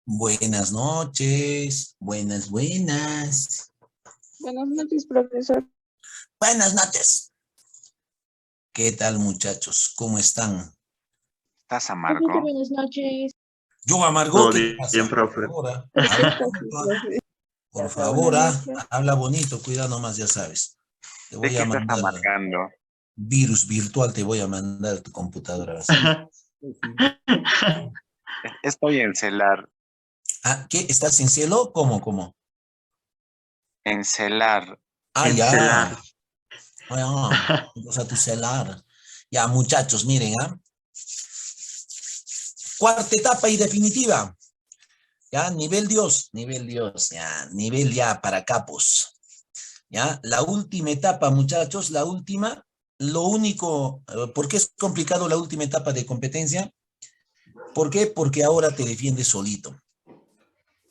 Buenas noches, buenas. Buenas noches, profesor. Buenas noches. ¿Qué tal, muchachos? ¿Cómo están? ¿Estás Profesor, amargo? buenas noches. Yo, Amargo, Todo ¿qué bien, pasa? profe. Ahora, ¿Por qué habla está así, bonito, profe? por Buenas favor, noches. habla bonito, cuidado nomás, ya sabes. Te ¿De voy qué a estás mandar amargando? virus virtual, te voy a mandar a tu computadora. ¿Sí? Estoy en celar. ¿Qué? ¿Estás en cielo? ¿Cómo? En celar. Ya. Encelar. Vamos a tu celular. Ya, muchachos, miren, Cuarta etapa y definitiva. Ya, nivel Dios, ya, nivel ya para capos. Ya, la última etapa, muchachos, la última, lo único, ¿por qué es complicado la última etapa de competencia? ¿Por qué? Porque ahora te defiendes solito.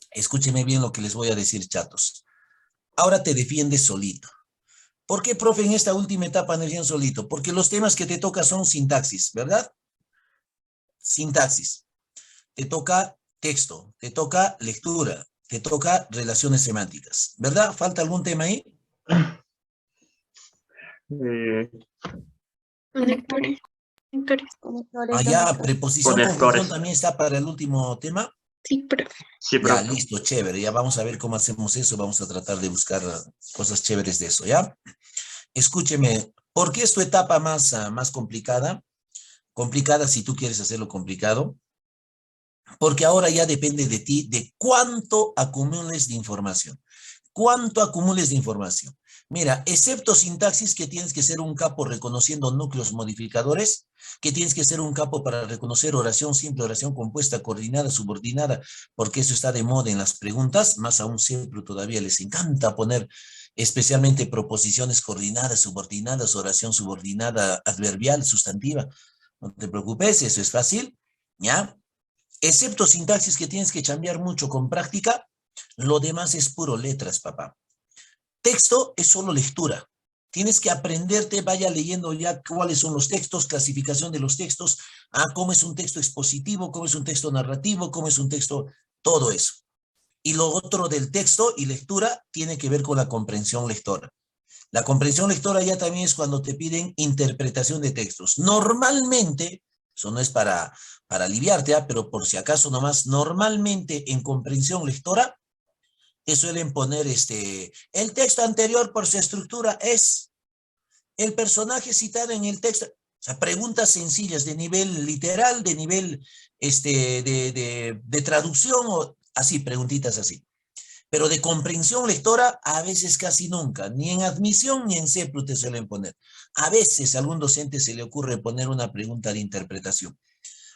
Escúcheme bien lo que les voy a decir, chatos. Ahora te defiendes solito. ¿Por qué, profe, en esta última etapa me defiendo solito? Porque los temas que te toca son sintaxis, ¿verdad? Sintaxis. Te toca texto, te toca lectura, te toca relaciones semánticas, ¿verdad? ¿Falta algún tema ahí? Conectores. Allá, preposición con control Conectores. también está para el último tema. Sí, profe. Sí, Ya, profe. listo, chévere. Ya vamos a ver cómo hacemos eso. Vamos a tratar de buscar cosas chéveres de eso, ¿ya? Escúcheme, ¿por qué es tu etapa más complicada? Complicada si tú quieres hacerlo complicado. Porque ahora ya depende de ti, de cuánto acumules de información. ¿Cuánto acumules de información? Mira, excepto sintaxis, que tienes que ser un capo reconociendo núcleos modificadores, que tienes que ser un capo para reconocer oración simple, oración compuesta, coordinada, subordinada, porque eso está de moda en las preguntas, más aún siempre todavía les encanta poner especialmente proposiciones coordinadas, subordinadas, oración subordinada, adverbial, sustantiva. No te preocupes, eso es fácil, ¿ya? Excepto sintaxis, que tienes que chambear mucho con práctica, lo demás es puro letras, papá. Texto es solo lectura. Tienes que aprenderte, vaya leyendo ya cuáles son los textos, clasificación de los textos, cómo es un texto expositivo, cómo es un texto narrativo, cómo es un texto, todo eso. Y lo otro del texto y lectura tiene que ver con la comprensión lectora. La comprensión lectora ya también es cuando te piden interpretación de textos. Normalmente, eso no es para aliviarte, pero por si acaso nomás, normalmente en comprensión lectora te suelen poner el texto anterior por su estructura es el personaje citado en el texto. O sea, preguntas sencillas de nivel literal, de nivel de traducción o así, preguntitas así. Pero de comprensión lectora, a veces casi nunca, ni en admisión ni en CEPRU te suelen poner. A veces a algún docente se le ocurre poner una pregunta de interpretación.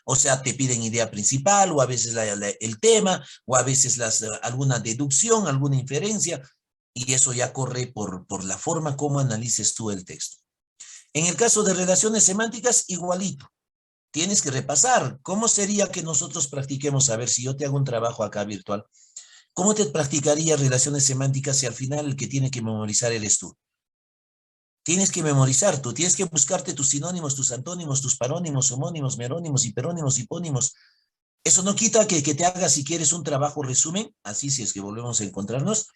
O sea, te piden idea principal, o a veces el tema, o a veces alguna deducción, alguna inferencia, y eso ya corre por la forma como analices tú el texto. En el caso de relaciones semánticas, igualito. Tienes que repasar. ¿Cómo sería que nosotros practiquemos? A ver, si yo te hago un trabajo acá virtual, ¿cómo te practicarías relaciones semánticas si al final el que tiene que memorizar eres tú? Tienes que memorizar tú, tienes que buscarte tus sinónimos, tus antónimos, tus parónimos, homónimos, merónimos, hiperónimos, hipónimos. Eso no quita que te hagas, si quieres, un trabajo resumen, así si es que volvemos a encontrarnos,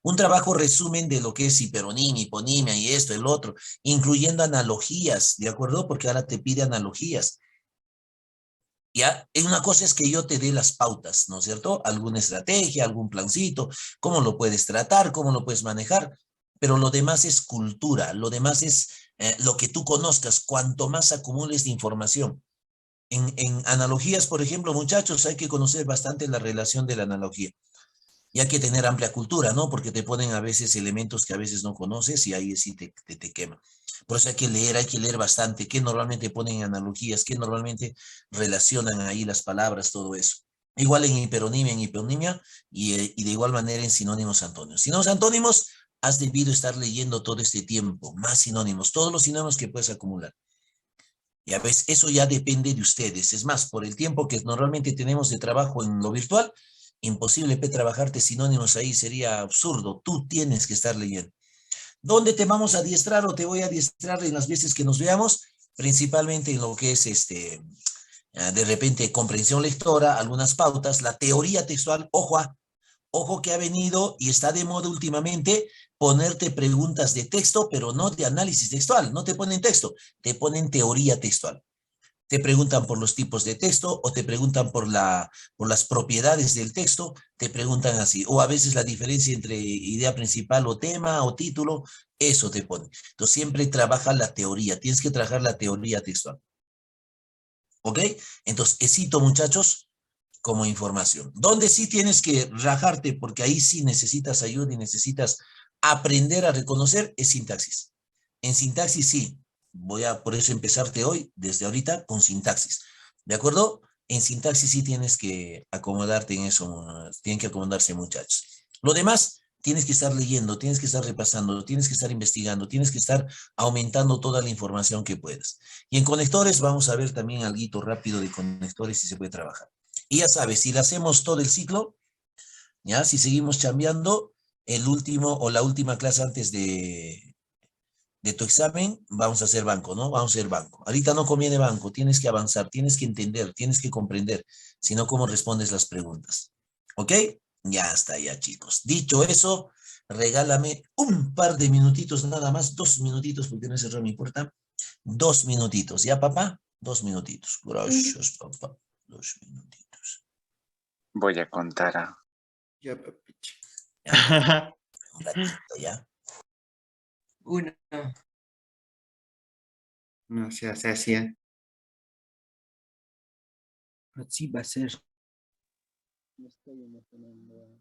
un trabajo resumen de lo que es hiperonimia, hiponimia y esto, el otro, incluyendo analogías, ¿de acuerdo? Porque ahora te pide analogías. ¿Ya? Una cosa es que yo te dé las pautas, ¿no es cierto? Alguna estrategia, algún plancito, cómo lo puedes tratar, cómo lo puedes manejar, pero lo demás es cultura, lo demás es lo que tú conozcas, cuanto más acumules de información. En analogías, por ejemplo, muchachos, hay que conocer bastante la relación de la analogía. Y hay que tener amplia cultura, ¿no? Porque te ponen a veces elementos que a veces no conoces y ahí sí te quema. Por eso hay que leer bastante, qué normalmente ponen analogías, qué normalmente relacionan ahí las palabras, todo eso. Igual en hiperonimia, y de igual manera en sinónimos antónimos. Sinónimos antónimos, has debido estar leyendo todo este tiempo, más sinónimos, todos los sinónimos que puedes acumular. Ya ves, eso ya depende de ustedes. Es más, por el tiempo que normalmente tenemos de trabajo en lo virtual, imposible trabajarte sinónimos ahí, sería absurdo. Tú tienes que estar leyendo. ¿Dónde te vamos a adiestrar o te voy a adiestrar en las veces que nos veamos? Principalmente en lo que es De repente, comprensión lectora, algunas pautas, la teoría textual, ojo que ha venido y está de moda últimamente ponerte preguntas de texto, pero no de análisis textual, no te ponen texto, te ponen teoría textual. Te preguntan por los tipos de texto o te preguntan por las propiedades del texto, te preguntan así, o a veces la diferencia entre idea principal o tema o título, eso te pone. Entonces siempre trabaja la teoría, tienes que trabajar la teoría textual. ¿Ok? Entonces, esito muchachos, como información. Donde sí tienes que rajarte, porque ahí sí necesitas ayuda y necesitas aprender a reconocer, es sintaxis. En sintaxis sí, voy a por eso empezarte hoy, desde ahorita, con sintaxis. ¿De acuerdo? En sintaxis sí tienes que acomodarte en eso, tienen que acomodarse muchachos. Lo demás, tienes que estar leyendo, tienes que estar repasando, tienes que estar investigando, tienes que estar aumentando toda la información que puedas. Y en conectores vamos a ver también algo rápido de conectores si se puede trabajar. Y ya sabes, si le hacemos todo el ciclo, ya si seguimos chambeando, el último o la última clase antes de tu examen, vamos a hacer banco, ¿no? Vamos a hacer banco. Ahorita no conviene banco, tienes que avanzar, tienes que entender, tienes que comprender, sino cómo respondes las preguntas. ¿Ok? Ya está, ya chicos. Dicho eso, regálame un par de minutitos nada más, 2 minutitos, porque no he cerrado mi puerta. 2 minutitos, ¿ya papá? 2 minutitos. Gracias, papá. 2 minutitos. Voy a contar Ya, papicho. Ya, un ratito, ¿ya? Uno. No se hace así. Así va a ser. Me estoy emocionando.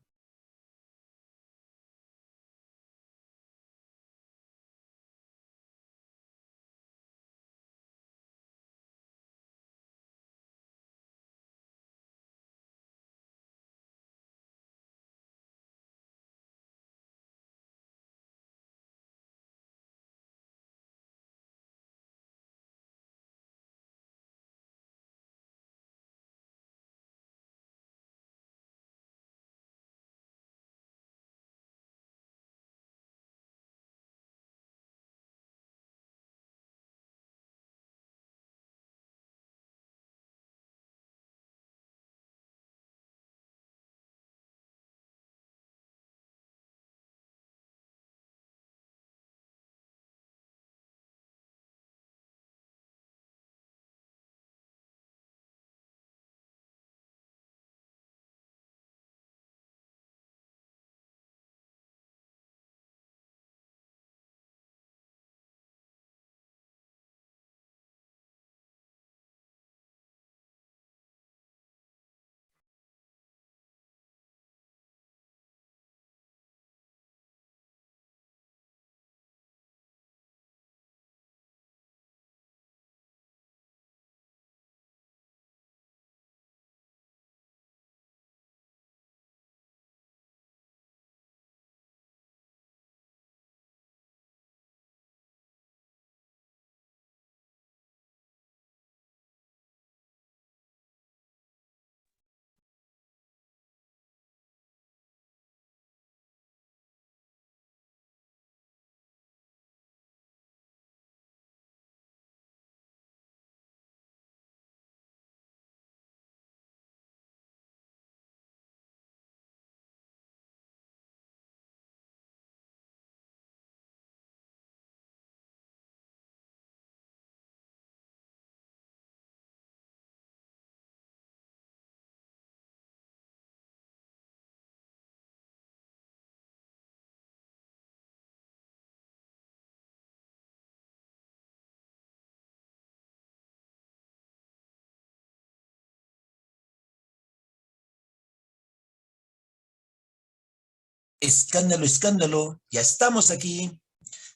Escándalo, escándalo. Ya estamos aquí.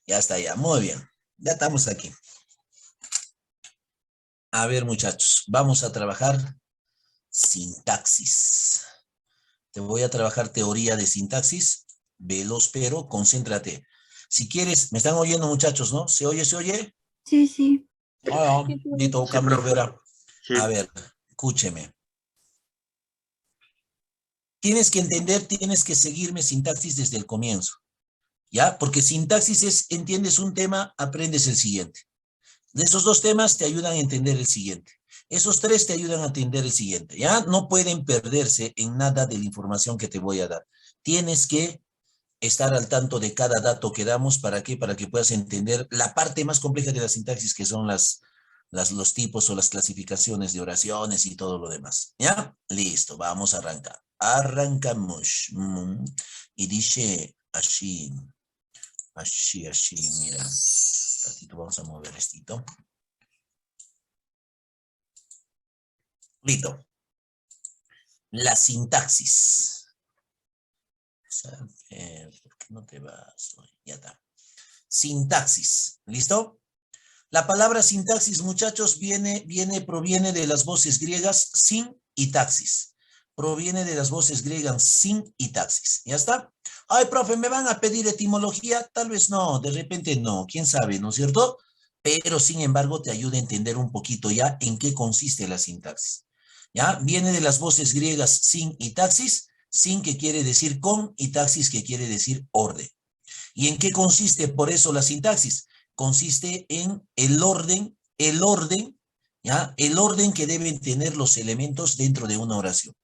Ya está, ya. Muy bien. Ya estamos aquí. A ver, muchachos, vamos a trabajar sintaxis. Te voy a trabajar teoría de sintaxis. Veloz, pero concéntrate. Si quieres, me están oyendo, muchachos, ¿no? ¿Se oye, se oye? Sí, sí. Ah, Sí, Dito, Sí, cambio, profe. verá. Sí. A ver, escúcheme. Tienes que entender, tienes que seguirme sintaxis desde el comienzo. ¿Ya? Porque sintaxis es, entiendes un tema, aprendes el siguiente. De esos dos temas te ayudan a entender el siguiente. Esos tres te ayudan a entender el siguiente, ¿ya? No pueden perderse en nada de la información que te voy a dar. Tienes que estar al tanto de cada dato que damos. ¿Para qué? Para que puedas entender la parte más compleja de la sintaxis, que son los tipos o las clasificaciones de oraciones y todo lo demás. ¿Ya? Listo, vamos a arrancar. Arrancamos. Y dice así, mira. Un ratito vamos a mover esto. Listo. La sintaxis. ¿Por qué no te vas? Ya está. Sintaxis. ¿Listo? La palabra sintaxis, muchachos, proviene de las voces griegas sin y taxis. Proviene de las voces griegas sin y taxis. ¿Ya está? Ay, profe, ¿me van a pedir etimología? Tal vez no, de repente no, quién sabe, ¿no es cierto? Pero, sin embargo, te ayuda a entender un poquito ya en qué consiste la sintaxis. ¿Ya? Viene de las voces griegas sin y taxis, sin que quiere decir con y taxis que quiere decir orden. ¿Y en qué consiste por eso la sintaxis? Consiste en el orden, ¿ya? El orden que deben tener los elementos dentro de una oración.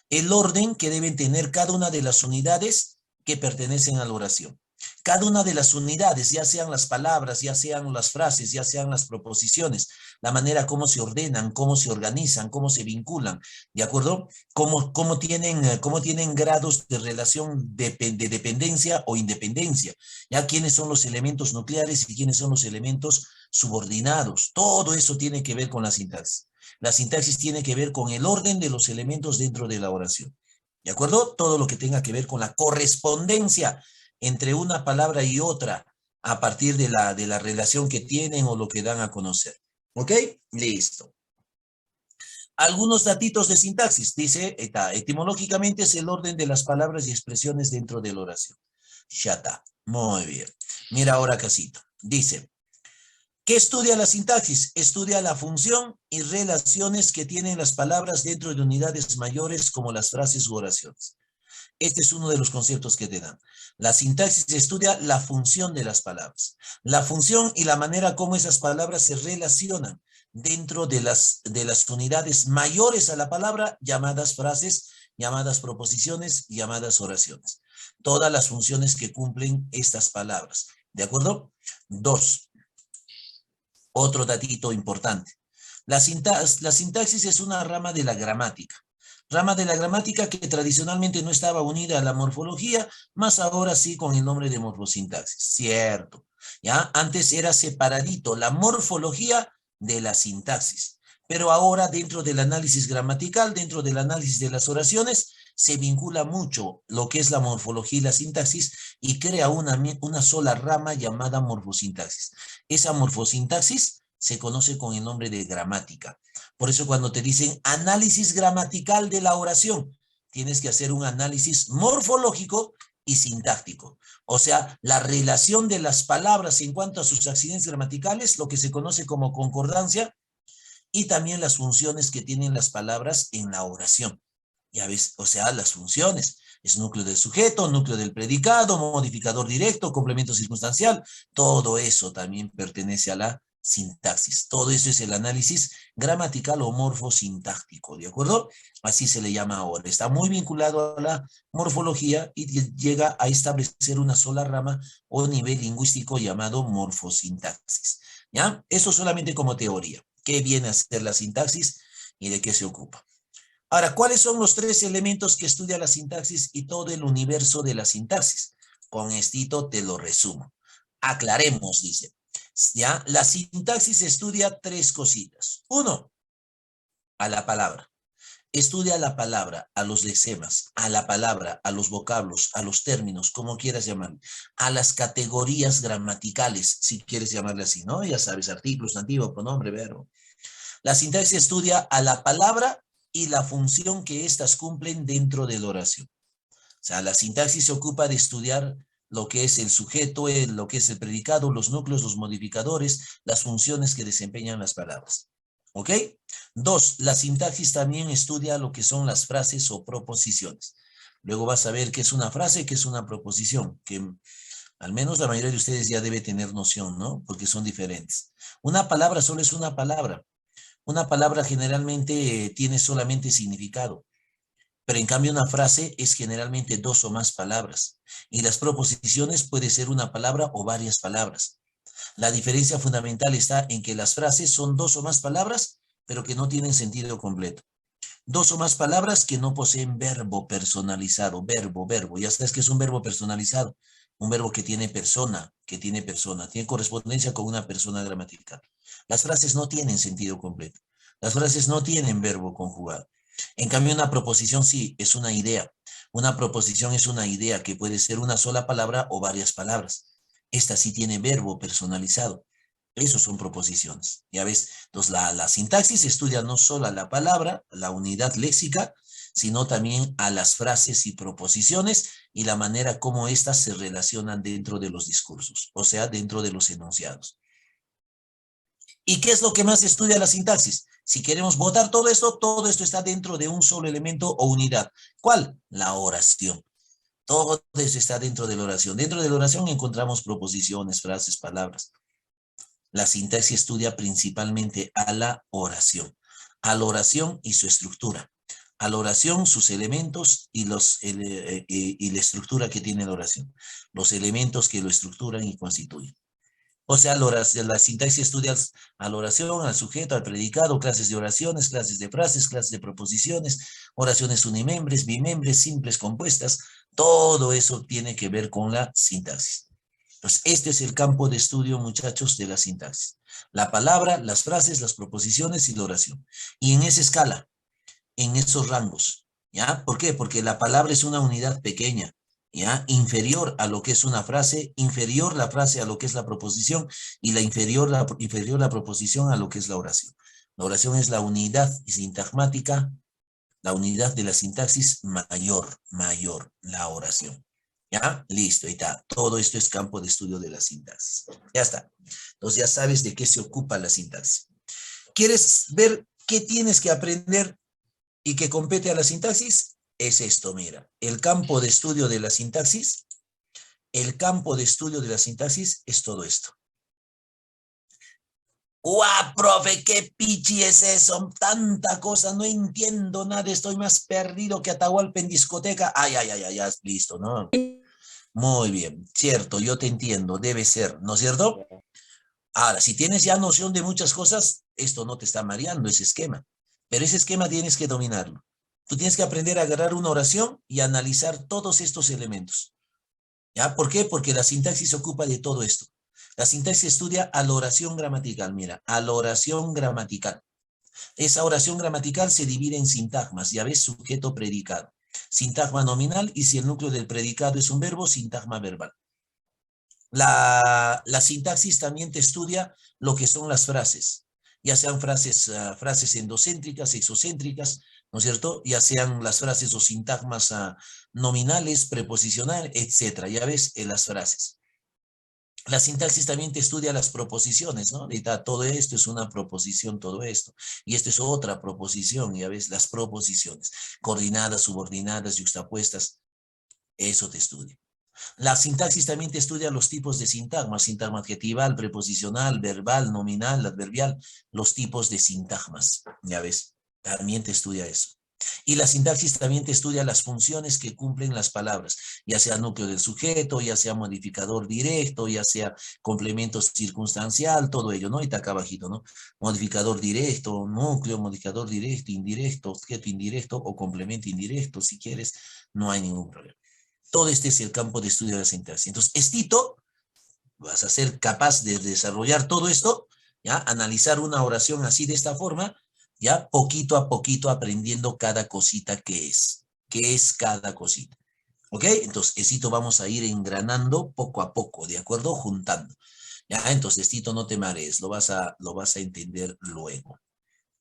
El orden que deben tener cada una de las unidades que pertenecen a la oración. Cada una de las unidades, ya sean las palabras, ya sean las frases, ya sean las proposiciones, la manera como se ordenan, cómo se organizan, cómo se vinculan, ¿de acuerdo? Cómo tienen grados de relación de dependencia o independencia, ya quiénes son los elementos nucleares y quiénes son los elementos subordinados. Todo eso tiene que ver con la sintaxis. La sintaxis tiene que ver con el orden de los elementos dentro de la oración. ¿De acuerdo? Todo lo que tenga que ver con la correspondencia entre una palabra y otra a partir de la relación que tienen o lo que dan a conocer. ¿Ok? Listo. Algunos datitos de sintaxis. Dice, etimológicamente es el orden de las palabras y expresiones dentro de la oración. Ya está. Muy bien. Mira ahora casito. Dice, ¿qué estudia la sintaxis? Estudia la función y relaciones que tienen las palabras dentro de unidades mayores como las frases u oraciones. Este es uno de los conceptos que te dan. La sintaxis estudia la función de las palabras. La función y la manera como esas palabras se relacionan dentro de las unidades mayores a la palabra, llamadas frases, llamadas proposiciones, llamadas oraciones. Todas las funciones que cumplen estas palabras. ¿De acuerdo? 2. Otro datito importante. La sintaxis es una rama de la gramática. Rama de la gramática que tradicionalmente no estaba unida a la morfología, más ahora sí con el nombre de morfosintaxis. Cierto. ¿Ya? Antes era separadito la morfología de la sintaxis. Pero ahora dentro del análisis gramatical, dentro del análisis de las oraciones, se vincula mucho lo que es la morfología y la sintaxis y crea una sola rama llamada morfosintaxis. Esa morfosintaxis se conoce con el nombre de gramática. Por eso cuando te dicen análisis gramatical de la oración, tienes que hacer un análisis morfológico y sintáctico. O sea, la relación de las palabras en cuanto a sus accidentes gramaticales, lo que se conoce como concordancia, y también las funciones que tienen las palabras en la oración. Ya ves, o sea, las funciones. Es núcleo del sujeto, núcleo del predicado, modificador directo, complemento circunstancial. Todo eso también pertenece a la sintaxis. Todo eso es el análisis gramatical o morfosintáctico, ¿de acuerdo? Así se le llama ahora. Está muy vinculado a la morfología y llega a establecer una sola rama o nivel lingüístico llamado morfosintaxis. ¿Ya? Eso solamente como teoría. ¿Qué viene a ser la sintaxis y de qué se ocupa? Ahora, ¿cuáles son los 3 elementos que estudia la sintaxis y todo el universo de la sintaxis? Con estito te lo resumo. Aclaremos, dice. ¿Ya? La sintaxis estudia 3 cositas. 1, a la palabra. Estudia la palabra, a los lexemas, a la palabra, a los vocablos, a los términos, como quieras llamarle, a las categorías gramaticales, si quieres llamarle así, ¿no? Ya sabes, artículo, sustantivo, pronombre, verbo. La sintaxis estudia a la palabra y la función que éstas cumplen dentro de la oración. O sea, la sintaxis se ocupa de estudiar lo que es el sujeto, lo que es el predicado, los núcleos, los modificadores, las funciones que desempeñan las palabras. ¿Ok? 2, la sintaxis también estudia lo que son las frases o proposiciones. Luego vas a ver qué es una frase, qué es una proposición, que al menos la mayoría de ustedes ya debe tener noción, ¿no? Porque son diferentes. Una palabra solo es una palabra. Una palabra generalmente tiene solamente significado, pero en cambio una frase es generalmente dos o más palabras, y las proposiciones puede ser una palabra o varias palabras. La diferencia fundamental está en que las frases son dos o más palabras, pero que no tienen sentido completo. Dos o más palabras que no poseen verbo personalizado, verbo. Ya sabes que es un verbo personalizado, un verbo que tiene persona, tiene correspondencia con una persona gramatical. Las frases no tienen sentido completo. Las frases no tienen verbo conjugado. En cambio, una proposición sí, es una idea. Una proposición es una idea que puede ser una sola palabra o varias palabras. Esta sí tiene verbo personalizado. Esos son proposiciones, ¿ya ves? Entonces, la sintaxis estudia no solo a la palabra, la unidad léxica, sino también a las frases y proposiciones y la manera como éstas se relacionan dentro de los discursos, o sea, dentro de los enunciados. ¿Y qué es lo que más estudia la sintaxis? Si queremos votar todo esto está dentro de un solo elemento o unidad. ¿Cuál? La oración. Todo eso está dentro de la oración. Dentro de la oración encontramos proposiciones, frases, palabras. La sintaxis estudia principalmente a la oración y su estructura. A la oración, sus elementos y la estructura que tiene la oración. Los elementos que lo estructuran y constituyen. O sea, la sintaxis estudia a la oración, al sujeto, al predicado, clases de oraciones, clases de frases, clases de proposiciones, oraciones unimembres, bimembres, simples, compuestas. Todo eso tiene que ver con la sintaxis. Entonces, este es el campo de estudio, muchachos, de la sintaxis. La palabra, las frases, las proposiciones y la oración. Y en esa escala, en esos rangos, ¿ya? ¿Por qué? Porque la palabra es una unidad pequeña, ¿ya? Inferior a lo que es una frase, inferior la frase a lo que es la proposición y inferior la proposición a lo que es la oración. La oración es la unidad sintagmática, la unidad de la sintaxis mayor, la oración. ¿Ya? Listo, ahí está. Todo esto es campo de estudio de la sintaxis. Ya está. Entonces ya sabes de qué se ocupa la sintaxis. ¿Quieres ver qué tienes que aprender y que compete a la sintaxis? Es esto, mira. El campo de estudio de la sintaxis, es todo esto. ¡Guau, profe! ¿Qué pichi es eso? Tanta cosa, no entiendo nada, estoy más perdido que Atahualpa en discoteca. Ay, ya, listo, ¿no? Muy bien, cierto, yo te entiendo, debe ser, ¿no es cierto? Ahora, si tienes ya noción de muchas cosas, esto no te está mareando, ese esquema. Pero ese esquema tienes que dominarlo. Tú tienes que aprender a agarrar una oración y analizar todos estos elementos. ¿Ya? ¿Por qué? Porque la sintaxis se ocupa de todo esto. La sintaxis estudia a la oración gramatical, mira, a la oración gramatical. Esa oración gramatical se divide en sintagmas, ya ves, sujeto, predicado. Sintagma nominal, y si el núcleo del predicado es un verbo, sintagma verbal. La sintaxis también te estudia lo que son las frases, ya sean frases endocéntricas, exocéntricas, ¿no es cierto? Ya sean las frases o sintagmas nominales, preposicional, etcétera. Ya ves, las frases. La sintaxis también te estudia las proposiciones, ¿no? Ahorita todo esto es una proposición, todo esto. Y esto es otra proposición, ya ves, las proposiciones. Coordinadas, subordinadas, yuxtapuestas. Eso te estudia. La sintaxis también te estudia los tipos de sintagma adjetival, preposicional, verbal, nominal, adverbial, los tipos de sintagmas, ya ves, también te estudia eso. Y la sintaxis también te estudia las funciones que cumplen las palabras, ya sea núcleo del sujeto, ya sea modificador directo, ya sea complemento circunstancial, todo ello, ¿no? Y está acá abajito, ¿no? Modificador directo, núcleo, modificador directo, indirecto, objeto indirecto o complemento indirecto, si quieres, no hay ningún problema. Todo este es el campo de estudio de la sintaxis. Entonces, vas a ser capaz de desarrollar todo esto, ¿ya? Analizar una oración así de esta forma, ya poquito a poquito aprendiendo cada cosita que es. ¿Qué es cada cosita? ¿Ok? Entonces, Tito, vamos a ir engranando poco a poco, ¿de acuerdo? Juntando. Ya, entonces, Tito, no te marees, lo vas a entender luego.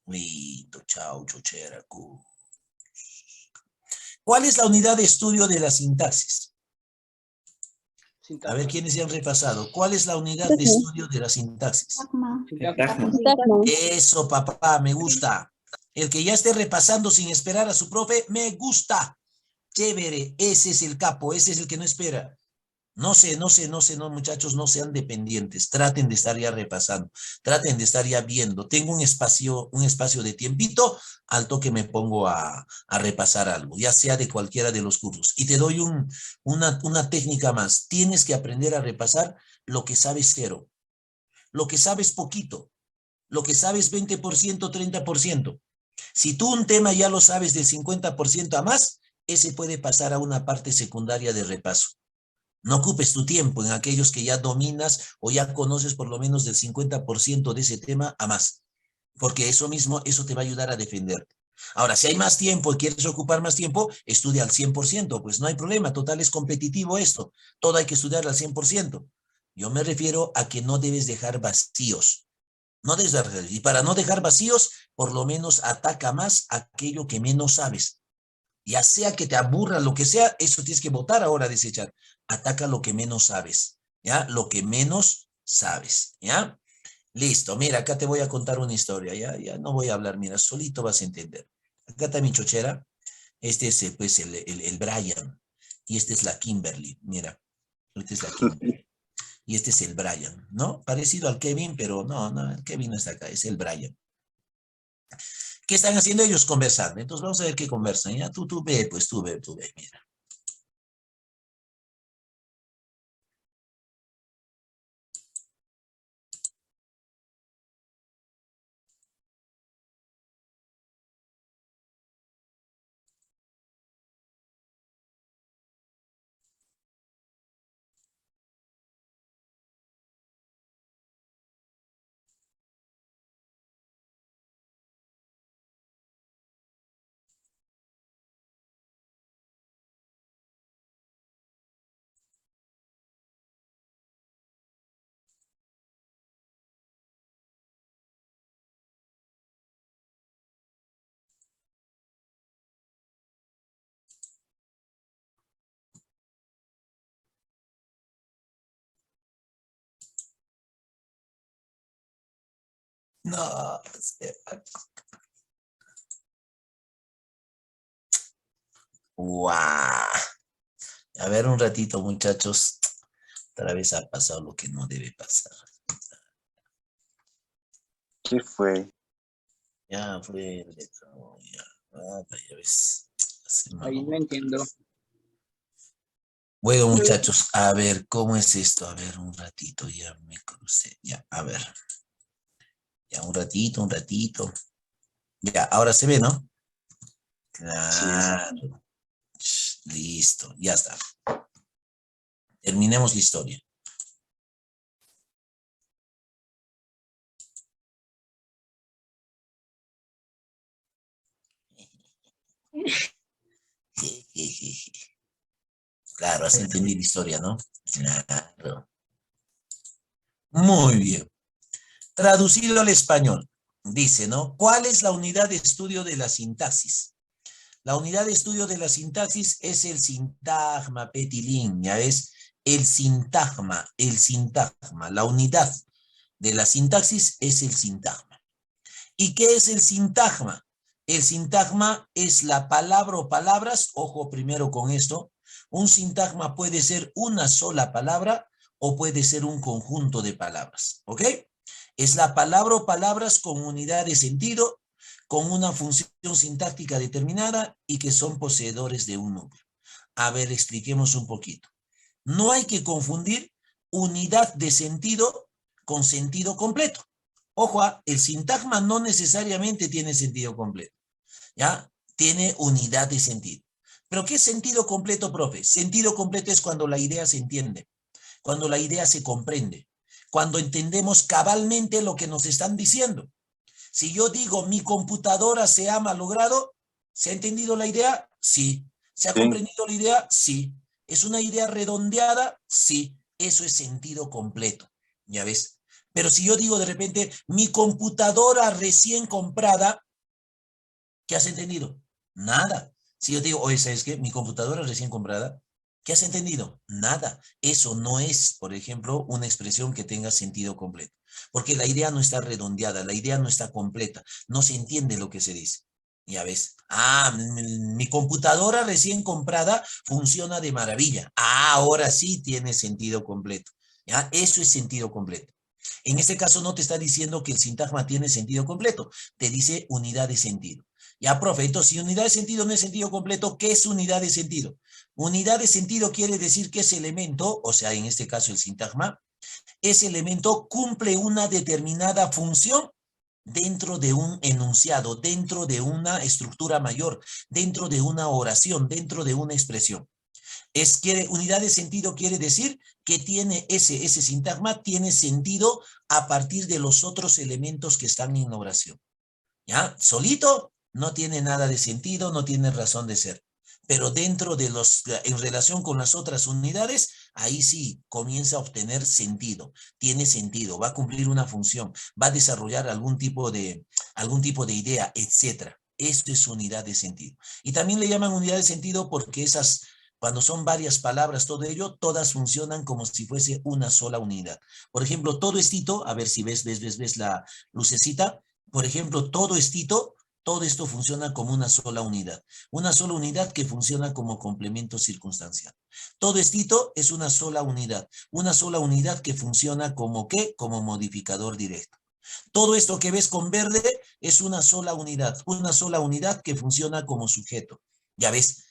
Listo, chao, chochera. ¿Cuál es la unidad de estudio de la sintaxis? A ver, ¿quiénes ya han repasado? ¿Cuál es la unidad de estudio de la sintaxis? Eso, papá, me gusta. El que ya esté repasando sin esperar a su profe, me gusta. Chévere, ese es el capo, ese es el que no espera. No, muchachos, no sean dependientes. Traten de estar ya repasando. Traten de estar ya viendo. Tengo un espacio de tiempito, al toque me pongo a repasar algo, ya sea de cualquiera de los cursos. Y te doy una técnica más. Tienes que aprender a repasar lo que sabes cero, lo que sabes poquito, lo que sabes 20%, 30%. Si tú un tema ya lo sabes del 50% a más, ese puede pasar a una parte secundaria de repaso. No ocupes tu tiempo en aquellos que ya dominas o ya conoces por lo menos del 50% de ese tema a más, porque eso mismo, eso te va a ayudar a defenderte. Ahora, si hay más tiempo y quieres ocupar más tiempo, estudia al 100%, pues no hay problema, total es competitivo esto, todo hay que estudiar al 100%. Yo me refiero a que no debes dejar vacíos. No debes dejar, y para no dejar vacíos, por lo menos ataca más aquello que menos sabes. Ya sea que te aburra, lo que sea, eso tienes que votar ahora, desechar. Ataca lo que menos sabes, ¿ya? Lo que menos sabes, ¿ya? Listo, mira, acá te voy a contar una historia, ya no voy a hablar, mira, solito vas a entender. Acá está mi chochera, este es pues el Brian, y esta es la Kimberly, mira, esta es la Kimberly, y este es el Brian, ¿no? Parecido al Kevin, pero no, el Kevin no está acá, es el Brian. ¿Qué están haciendo ellos? Conversando. Entonces vamos a ver qué conversan. Ya tú ve, pues tú ve, mira. No, guau. A ver un ratito, muchachos. Otra vez ha pasado lo que no debe pasar. ¿Qué fue? Ya fue el de todo, ya. Ya ves. Ahí no entiendo. Bueno, muchachos, a ver, ¿cómo es esto? A ver, un ratito, ya me crucé. Ya, a ver. Ya, un ratito. Ya, ahora se ve, ¿no? Sí, Claro. Listo, ya está. Terminemos la historia. Claro, has entendido la historia, ¿no? Claro. Muy bien. Traducido al español. Dice, ¿no? ¿Cuál es la unidad de estudio de la sintaxis? La unidad de estudio de la sintaxis es el sintagma, Petilín, ¿ya ves? El sintagma. La unidad de la sintaxis es el sintagma. ¿Y qué es el sintagma? El sintagma es la palabra o palabras, ojo primero con esto, un sintagma puede ser una sola palabra o puede ser un conjunto de palabras, ¿ok? Es la palabra o palabras con unidad de sentido, con una función sintáctica determinada y que son poseedores de un núcleo. A ver, expliquemos un poquito. No hay que confundir unidad de sentido con sentido completo. Ojo, el sintagma no necesariamente tiene sentido completo, ¿ya? Tiene unidad de sentido. ¿Pero qué es sentido completo, profe? Sentido completo es cuando la idea se entiende, cuando la idea se comprende, cuando entendemos cabalmente lo que nos están diciendo. Si yo digo, mi computadora se ha malogrado, ¿se ha entendido la idea? Sí. ¿Se ha sí. comprendido la idea? Sí. ¿Es una idea redondeada? Sí. Eso es sentido completo. ¿Ya ves? Pero si yo digo de repente, mi computadora recién comprada, ¿qué has entendido? Nada. Si yo digo, oye, ¿sabes qué? Mi computadora recién comprada, ¿qué has entendido? Nada. Eso no es, por ejemplo, una expresión que tenga sentido completo. Porque la idea no está redondeada, la idea no está completa, no se entiende lo que se dice. Ya ves. Mi computadora recién comprada funciona de maravilla. Ahora sí tiene sentido completo. ¿Ya? Eso es sentido completo. En este caso no te está diciendo que el sintagma tiene sentido completo, te dice unidad de sentido. Ya, profe, entonces si unidad de sentido no es sentido completo, ¿qué es unidad de sentido? Unidad de sentido quiere decir que ese elemento, o sea, en este caso el sintagma, ese elemento cumple una determinada función dentro de un enunciado, dentro de una estructura mayor, dentro de una oración, dentro de una expresión. Unidad de sentido quiere decir que tiene ese sintagma tiene sentido a partir de los otros elementos que están en la oración. ¿Ya? Solito no tiene nada de sentido, no tiene razón de ser. Pero en relación con las otras unidades, ahí sí comienza a obtener sentido. Tiene sentido, va a cumplir una función, va a desarrollar algún tipo de idea, etcétera. Esto es unidad de sentido. Y también le llaman unidad de sentido porque cuando son varias palabras, todo ello, todas funcionan como si fuese una sola unidad. Por ejemplo, todo estito, a ver si ves la lucecita. Por ejemplo, todo esto funciona como una sola unidad que funciona como complemento circunstancial. Todo estito es una sola unidad que funciona como ¿qué? Como modificador directo. Todo esto que ves con verde es una sola unidad que funciona como sujeto. Ya ves,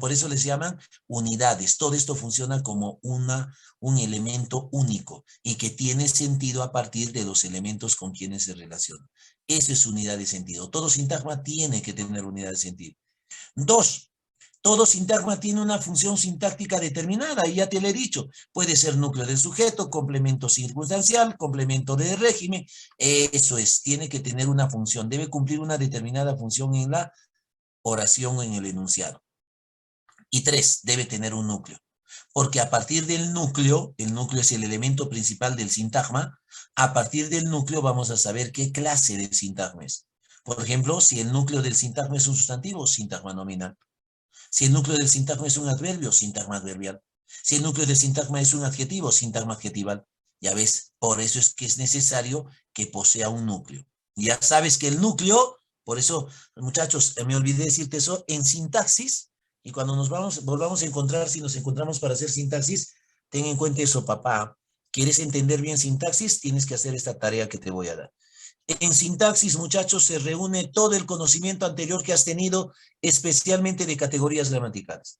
por eso les llaman unidades. Todo esto funciona como un elemento único y que tiene sentido a partir de los elementos con quienes se relaciona. Eso es unidad de sentido. Todo sintagma tiene que tener unidad de sentido. 2. Todo sintagma tiene una función sintáctica determinada, y ya te lo he dicho. Puede ser núcleo del sujeto, complemento circunstancial, complemento de régimen. Eso es, tiene que tener una función, debe cumplir una determinada función en la oración o en el enunciado. Y 3, debe tener un núcleo. Porque a partir del núcleo, el núcleo es el elemento principal del sintagma, a partir del núcleo vamos a saber qué clase de sintagma es. Por ejemplo, si el núcleo del sintagma es un sustantivo, sintagma nominal. Si el núcleo del sintagma es un adverbio, sintagma adverbial. Si el núcleo del sintagma es un adjetivo, sintagma adjetival. Ya ves, por eso es que es necesario que posea un núcleo. Ya sabes que el núcleo, por eso, muchachos, me olvidé decirte eso, en sintaxis, y cuando volvamos a encontrar, si nos encontramos para hacer sintaxis, ten en cuenta eso, papá. ¿Quieres entender bien sintaxis? Tienes que hacer esta tarea que te voy a dar. En sintaxis, muchachos, se reúne todo el conocimiento anterior que has tenido, especialmente de categorías gramaticales.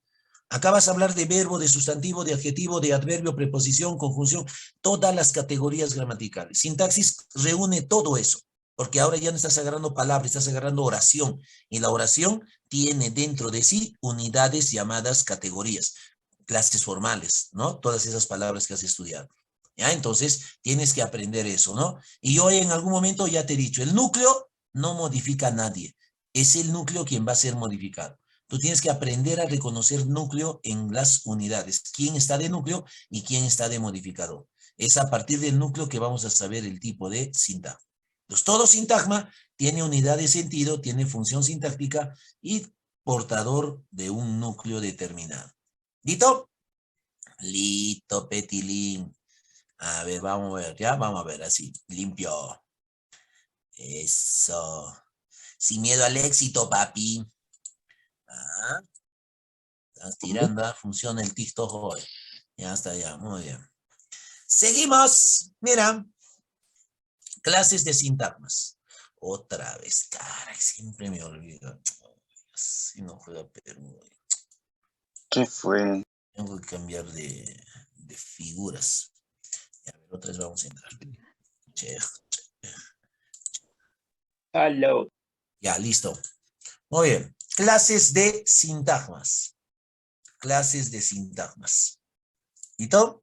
Acá vas a hablar de verbo, de sustantivo, de adjetivo, de adverbio, preposición, conjunción, todas las categorías gramaticales. Sintaxis reúne todo eso, porque ahora ya no estás agarrando palabras, estás agarrando oración. Y la oración tiene dentro de sí unidades llamadas categorías, clases formales, ¿no? Todas esas palabras que has estudiado. ¿Ya? Entonces, tienes que aprender eso, ¿no? Y yo en algún momento ya te he dicho, el núcleo no modifica a nadie. Es el núcleo quien va a ser modificado. Tú tienes que aprender a reconocer núcleo en las unidades. ¿Quién está de núcleo y quién está de modificador? Es a partir del núcleo que vamos a saber el tipo de sintagma. Entonces, todo sintagma tiene unidad de sentido, tiene función sintáctica y portador de un núcleo determinado. ¿Listo? Listo, Petilín. A ver, vamos a ver, ya, vamos a ver, así, limpio. Eso. Sin miedo al éxito, papi. Ah, estás tirando, funciona el TikTok hoy. Ya está, ya, muy bien. Seguimos, mira. Clases de sintagmas. Otra vez, caray, siempre me olvido. Si no juega Perú. ¿Qué fue? Tengo que cambiar de figuras. A ver, otra vez vamos a entrar. Che. Hello. Ya, listo. Muy bien. Clases de sintagmas. Clases de sintagmas. ¿Listo?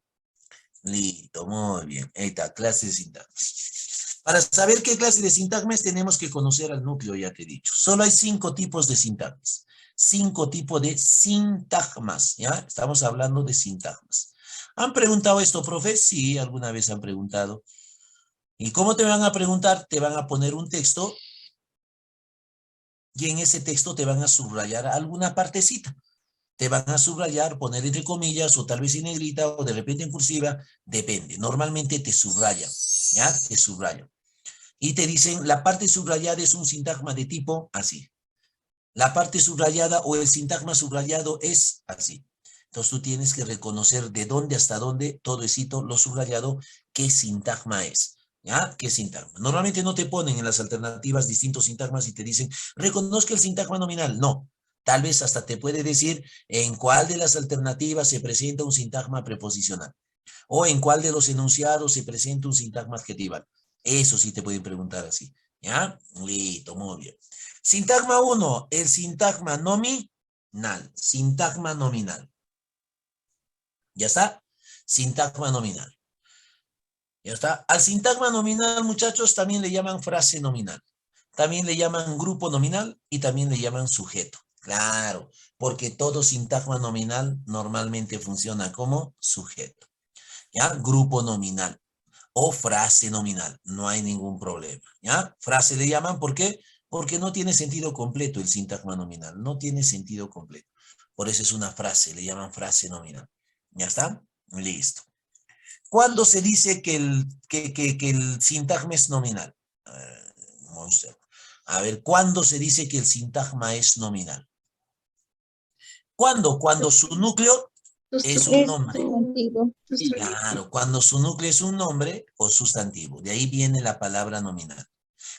Listo, muy bien. Ahí está, clases de sintagmas. Para saber qué clase de sintagmas tenemos que conocer al núcleo, ya te he dicho. Solo hay 5 tipos de sintagmas. 5 tipos de sintagmas, ¿ya? Estamos hablando de sintagmas. ¿Han preguntado esto, profe? Sí, alguna vez han preguntado. ¿Y cómo te van a preguntar? Te van a poner un texto y en ese texto te van a subrayar alguna partecita. Te van a subrayar, poner entre comillas, o tal vez en negrita, o de repente en cursiva, depende. Normalmente te subrayan, ¿ya? Te subrayan. Y te dicen, la parte subrayada es un sintagma de tipo así. La parte subrayada o el sintagma subrayado es así. Entonces tú tienes que reconocer de dónde hasta dónde, todo esito, lo subrayado, qué sintagma es. ¿Ya? ¿Qué sintagma? Normalmente no te ponen en las alternativas distintos sintagmas y te dicen, reconozca el sintagma nominal. No. Tal vez hasta te puede decir en cuál de las alternativas se presenta un sintagma preposicional o en cuál de los enunciados se presenta un sintagma adjetival. Eso sí te pueden preguntar así. ¿Ya? Listo, muy bien. Sintagma 1, el sintagma nominal. Sintagma nominal. ¿Ya está? Sintagma nominal. ¿Ya está? Al sintagma nominal, muchachos, también le llaman frase nominal. También le llaman grupo nominal y también le llaman sujeto. Claro, porque todo sintagma nominal normalmente funciona como sujeto. ¿Ya? Grupo nominal o frase nominal. No hay ningún problema. ¿Ya? Frase le llaman, ¿por qué? Porque no tiene sentido completo el sintagma nominal. No tiene sentido completo. Por eso es una frase, le llaman frase nominal. ¿Ya está? Listo. ¿Cuándo se dice que el sintagma es nominal? A ver, ¿cuándo se dice que el sintagma es nominal? ¿Cuándo? Cuando su núcleo es un nombre. Sustantivo. Claro, cuando su núcleo es un nombre o sustantivo. De ahí viene la palabra nominal.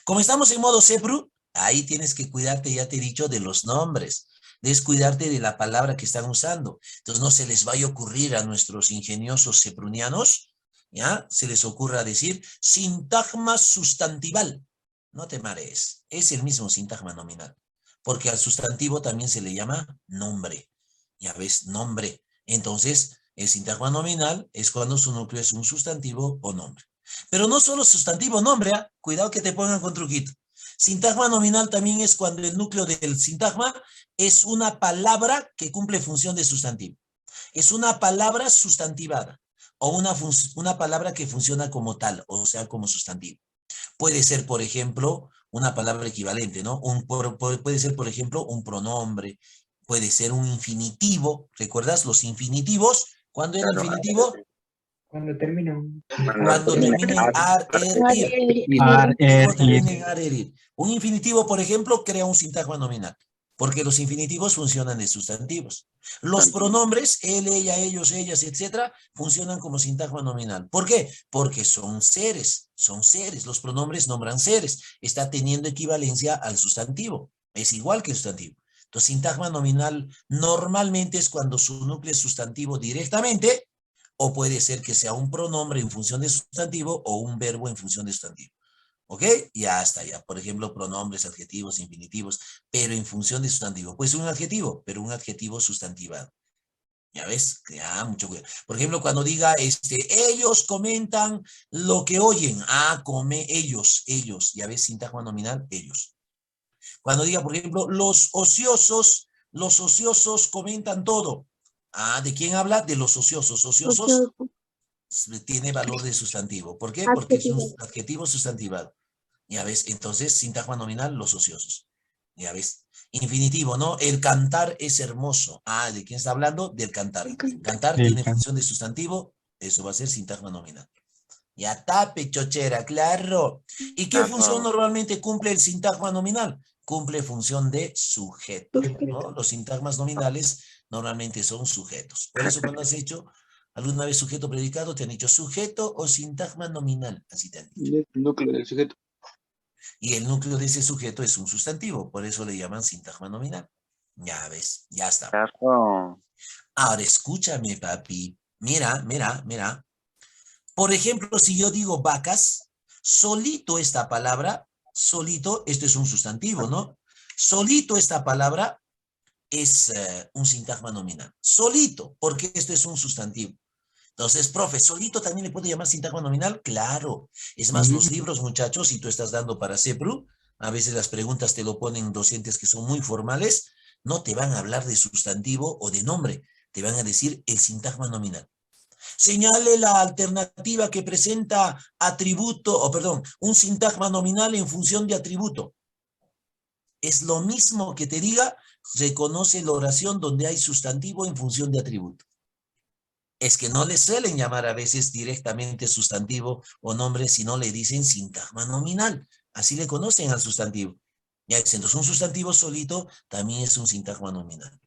Como estamos en modo CEPRU, ahí tienes que cuidarte, ya te he dicho, de los nombres. Debes cuidarte de la palabra que están usando. Entonces no se les vaya a ocurrir a nuestros ingeniosos ceprunianos, ¿ya? Se les ocurra decir sintagma sustantival. No te marees, es el mismo sintagma nominal. Porque al sustantivo también se le llama nombre. Ya ves, nombre. Entonces, el sintagma nominal es cuando su núcleo es un sustantivo o nombre. Pero no solo sustantivo, nombre, ¿eh? Cuidado que te pongan con truquito. Sintagma nominal también es cuando el núcleo del sintagma es una palabra que cumple función de sustantivo. Es una palabra sustantivada o una palabra que funciona como tal, o sea, como sustantivo. Puede ser, por ejemplo, una palabra equivalente, ¿no? Puede ser, por ejemplo, un pronombre, puede ser un infinitivo. ¿Recuerdas los infinitivos? ¿Cuándo era Claro, infinitivo? Cuando terminan. Cuando termina en ar, ir. Infinitivo termina en ar, ir. Un infinitivo, por ejemplo, crea un sintagma nominal, porque los infinitivos funcionan de sustantivos. Los pronombres, él, ella, ellos, ellas, etcétera, funcionan como sintagma nominal. ¿Por qué? Porque son seres, son seres. Los pronombres nombran seres. Está teniendo equivalencia al sustantivo. Es igual que el sustantivo. Entonces, sintagma nominal normalmente es cuando su núcleo es sustantivo directamente, o puede ser que sea un pronombre en función de sustantivo o un verbo en función de sustantivo. ¿Ok? Ya está, ya. Por ejemplo, pronombres, adjetivos, infinitivos, pero en función de sustantivo. Pues un adjetivo, pero un adjetivo sustantivado. ¿Ya ves? Ya, mucho cuidado. Por ejemplo, cuando diga, ellos comentan lo que oyen. Ah, come ellos. ¿Ya ves? Sintagma nominal, ellos. Cuando diga, por ejemplo, los ociosos comentan todo. Ah, ¿de quién habla? De los ociosos. Ociosos tiene valor de sustantivo. ¿Por qué? Porque es un Adjetivo. adjetivo sustantivado. Ya ves, entonces, sintagma nominal, los ociosos. Ya ves. Infinitivo, ¿no? El cantar es hermoso. Ah, ¿de quién está hablando? Del cantar. Cantar tiene función de sustantivo, eso va a ser sintagma nominal. Ya tape, chochera, claro. ¿Y qué función normalmente cumple el sintagma nominal? Cumple función de sujeto, ¿no? Los sintagmas nominales normalmente son sujetos. Por eso cuando has hecho alguna vez sujeto predicado, te han dicho sujeto o sintagma nominal, así te han dicho. El núcleo del sujeto. Y el núcleo de ese sujeto es un sustantivo, por eso le llaman sintagma nominal. Ya ves, ya está. Claro. Ahora escúchame, papi. Mira. Por ejemplo, si yo digo vacas, solito esta palabra, solito, esto es un sustantivo, ¿no? Solito esta palabra es un sintagma nominal. Solito, porque esto es un sustantivo. Entonces, profe, ¿solito también le puede llamar sintagma nominal? Claro. Es más, los libros, muchachos, si tú estás dando para CEPRU, a veces las preguntas te lo ponen docentes que son muy formales, no te van a hablar de sustantivo o de nombre, te van a decir el sintagma nominal. Señale la alternativa que presenta un sintagma nominal en función de atributo. Es lo mismo que te diga, reconoce la oración donde hay sustantivo en función de atributo. Es que no le suelen llamar a veces directamente sustantivo o nombre, sino le dicen sintagma nominal. Así le conocen al sustantivo. Ya es, entonces un sustantivo solito también es un sintagma nominal.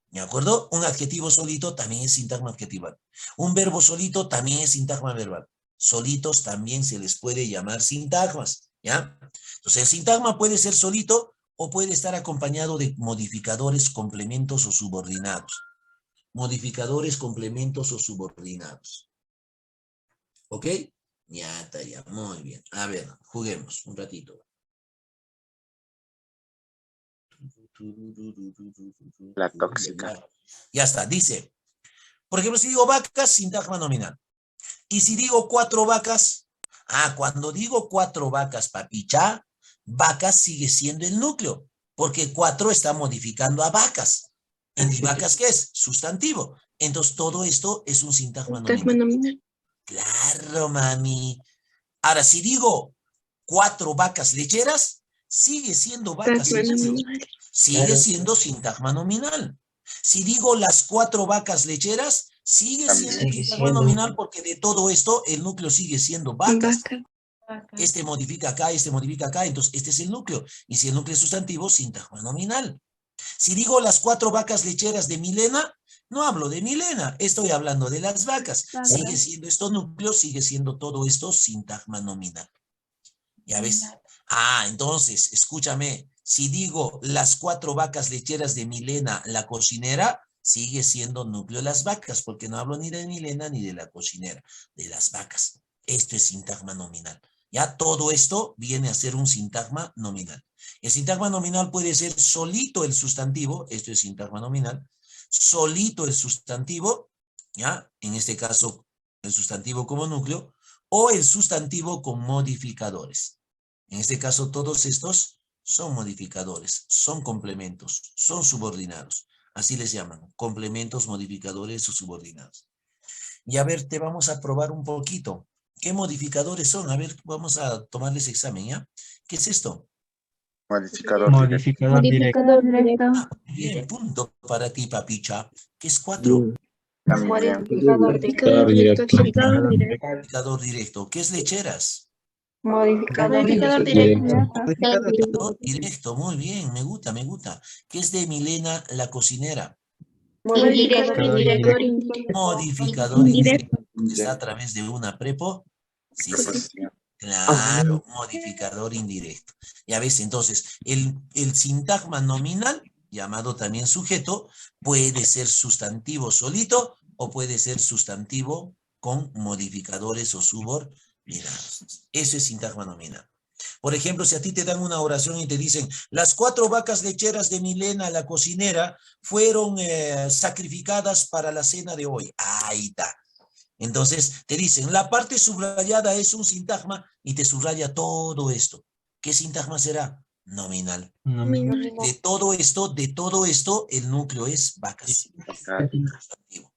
¿De acuerdo? Un adjetivo solito también es sintagma adjetival. Un verbo solito también es sintagma verbal. Solitos también se les puede llamar sintagmas, ¿ya? Entonces el sintagma puede ser solito o puede estar acompañado de modificadores, complementos o subordinados. Modificadores, complementos o subordinados. ¿Ok? Ya está, ya, muy bien. A ver, juguemos un ratito. La tóxica. Ya está, dice, por ejemplo, si digo vacas, sintagma nominal. Y si digo 4 vacas, cuando digo 4 vacas, papicha, vacas sigue siendo el núcleo, porque 4 está modificando a vacas. ¿Y vacas qué es? Sustantivo. Entonces todo esto es un sintagma Sintagma nominal. nominal. Claro, mami. Ahora, si digo 4 vacas lecheras, sigue siendo vacas. Sintagma nominal. Sigue siendo sintagma nominal. Si digo las 4 vacas lecheras, sigue También. siendo sintagma nominal porque de todo esto el núcleo sigue siendo vacas. Vaca. Este modifica acá, entonces este es el núcleo. Y si el núcleo es sustantivo, sintagma nominal. Si digo las 4 vacas lecheras de Milena, no hablo de Milena, estoy hablando de las vacas. Sigue siendo esto núcleo, sigue siendo todo esto sintagma nominal. ¿Ya ves? Entonces, escúchame, si digo las 4 vacas lecheras de Milena, la cocinera, sigue siendo núcleo las vacas, porque no hablo ni de Milena ni de la cocinera, de las vacas. Esto es sintagma nominal. Ya todo esto viene a ser un sintagma nominal. El sintagma nominal puede ser solito el sustantivo, esto es sintagma nominal, solito el sustantivo, ya, en este caso el sustantivo como núcleo, o el sustantivo con modificadores. En este caso todos estos son modificadores, son complementos, son subordinados. Así les llaman, complementos, modificadores o subordinados. Y a ver, te vamos a probar un poquito. ¿Qué modificadores son? A ver, vamos a tomarles examen, ¿ya? ¿Qué es esto? Modificador directo. Modificador directo. Bien, punto para ti, papicha. ¿Qué es 4? También. Modificador directo. Adjetivo. Modificador directo. ¿Qué es lecheras? Modificador directo. Modificador directo, muy bien, me gusta, me gusta. ¿Qué es de Milena, la cocinera? Modificador indirecto. Modificador indirecto, porque está a través de una preposición. Preposición. Claro, modificador indirecto. Ya ves, entonces, el sintagma nominal, llamado también sujeto, puede ser sustantivo solito o puede ser sustantivo con modificadores o subordinados. Eso es sintagma nominal. Por ejemplo, si a ti te dan una oración y te dicen, las 4 vacas lecheras de Milena, la cocinera, fueron sacrificadas para la cena de hoy. Ahí está. Entonces te dicen, la parte subrayada es un sintagma y te subraya todo esto. ¿Qué sintagma será? Nominal. De todo esto, el núcleo es vacas. Sustantivo.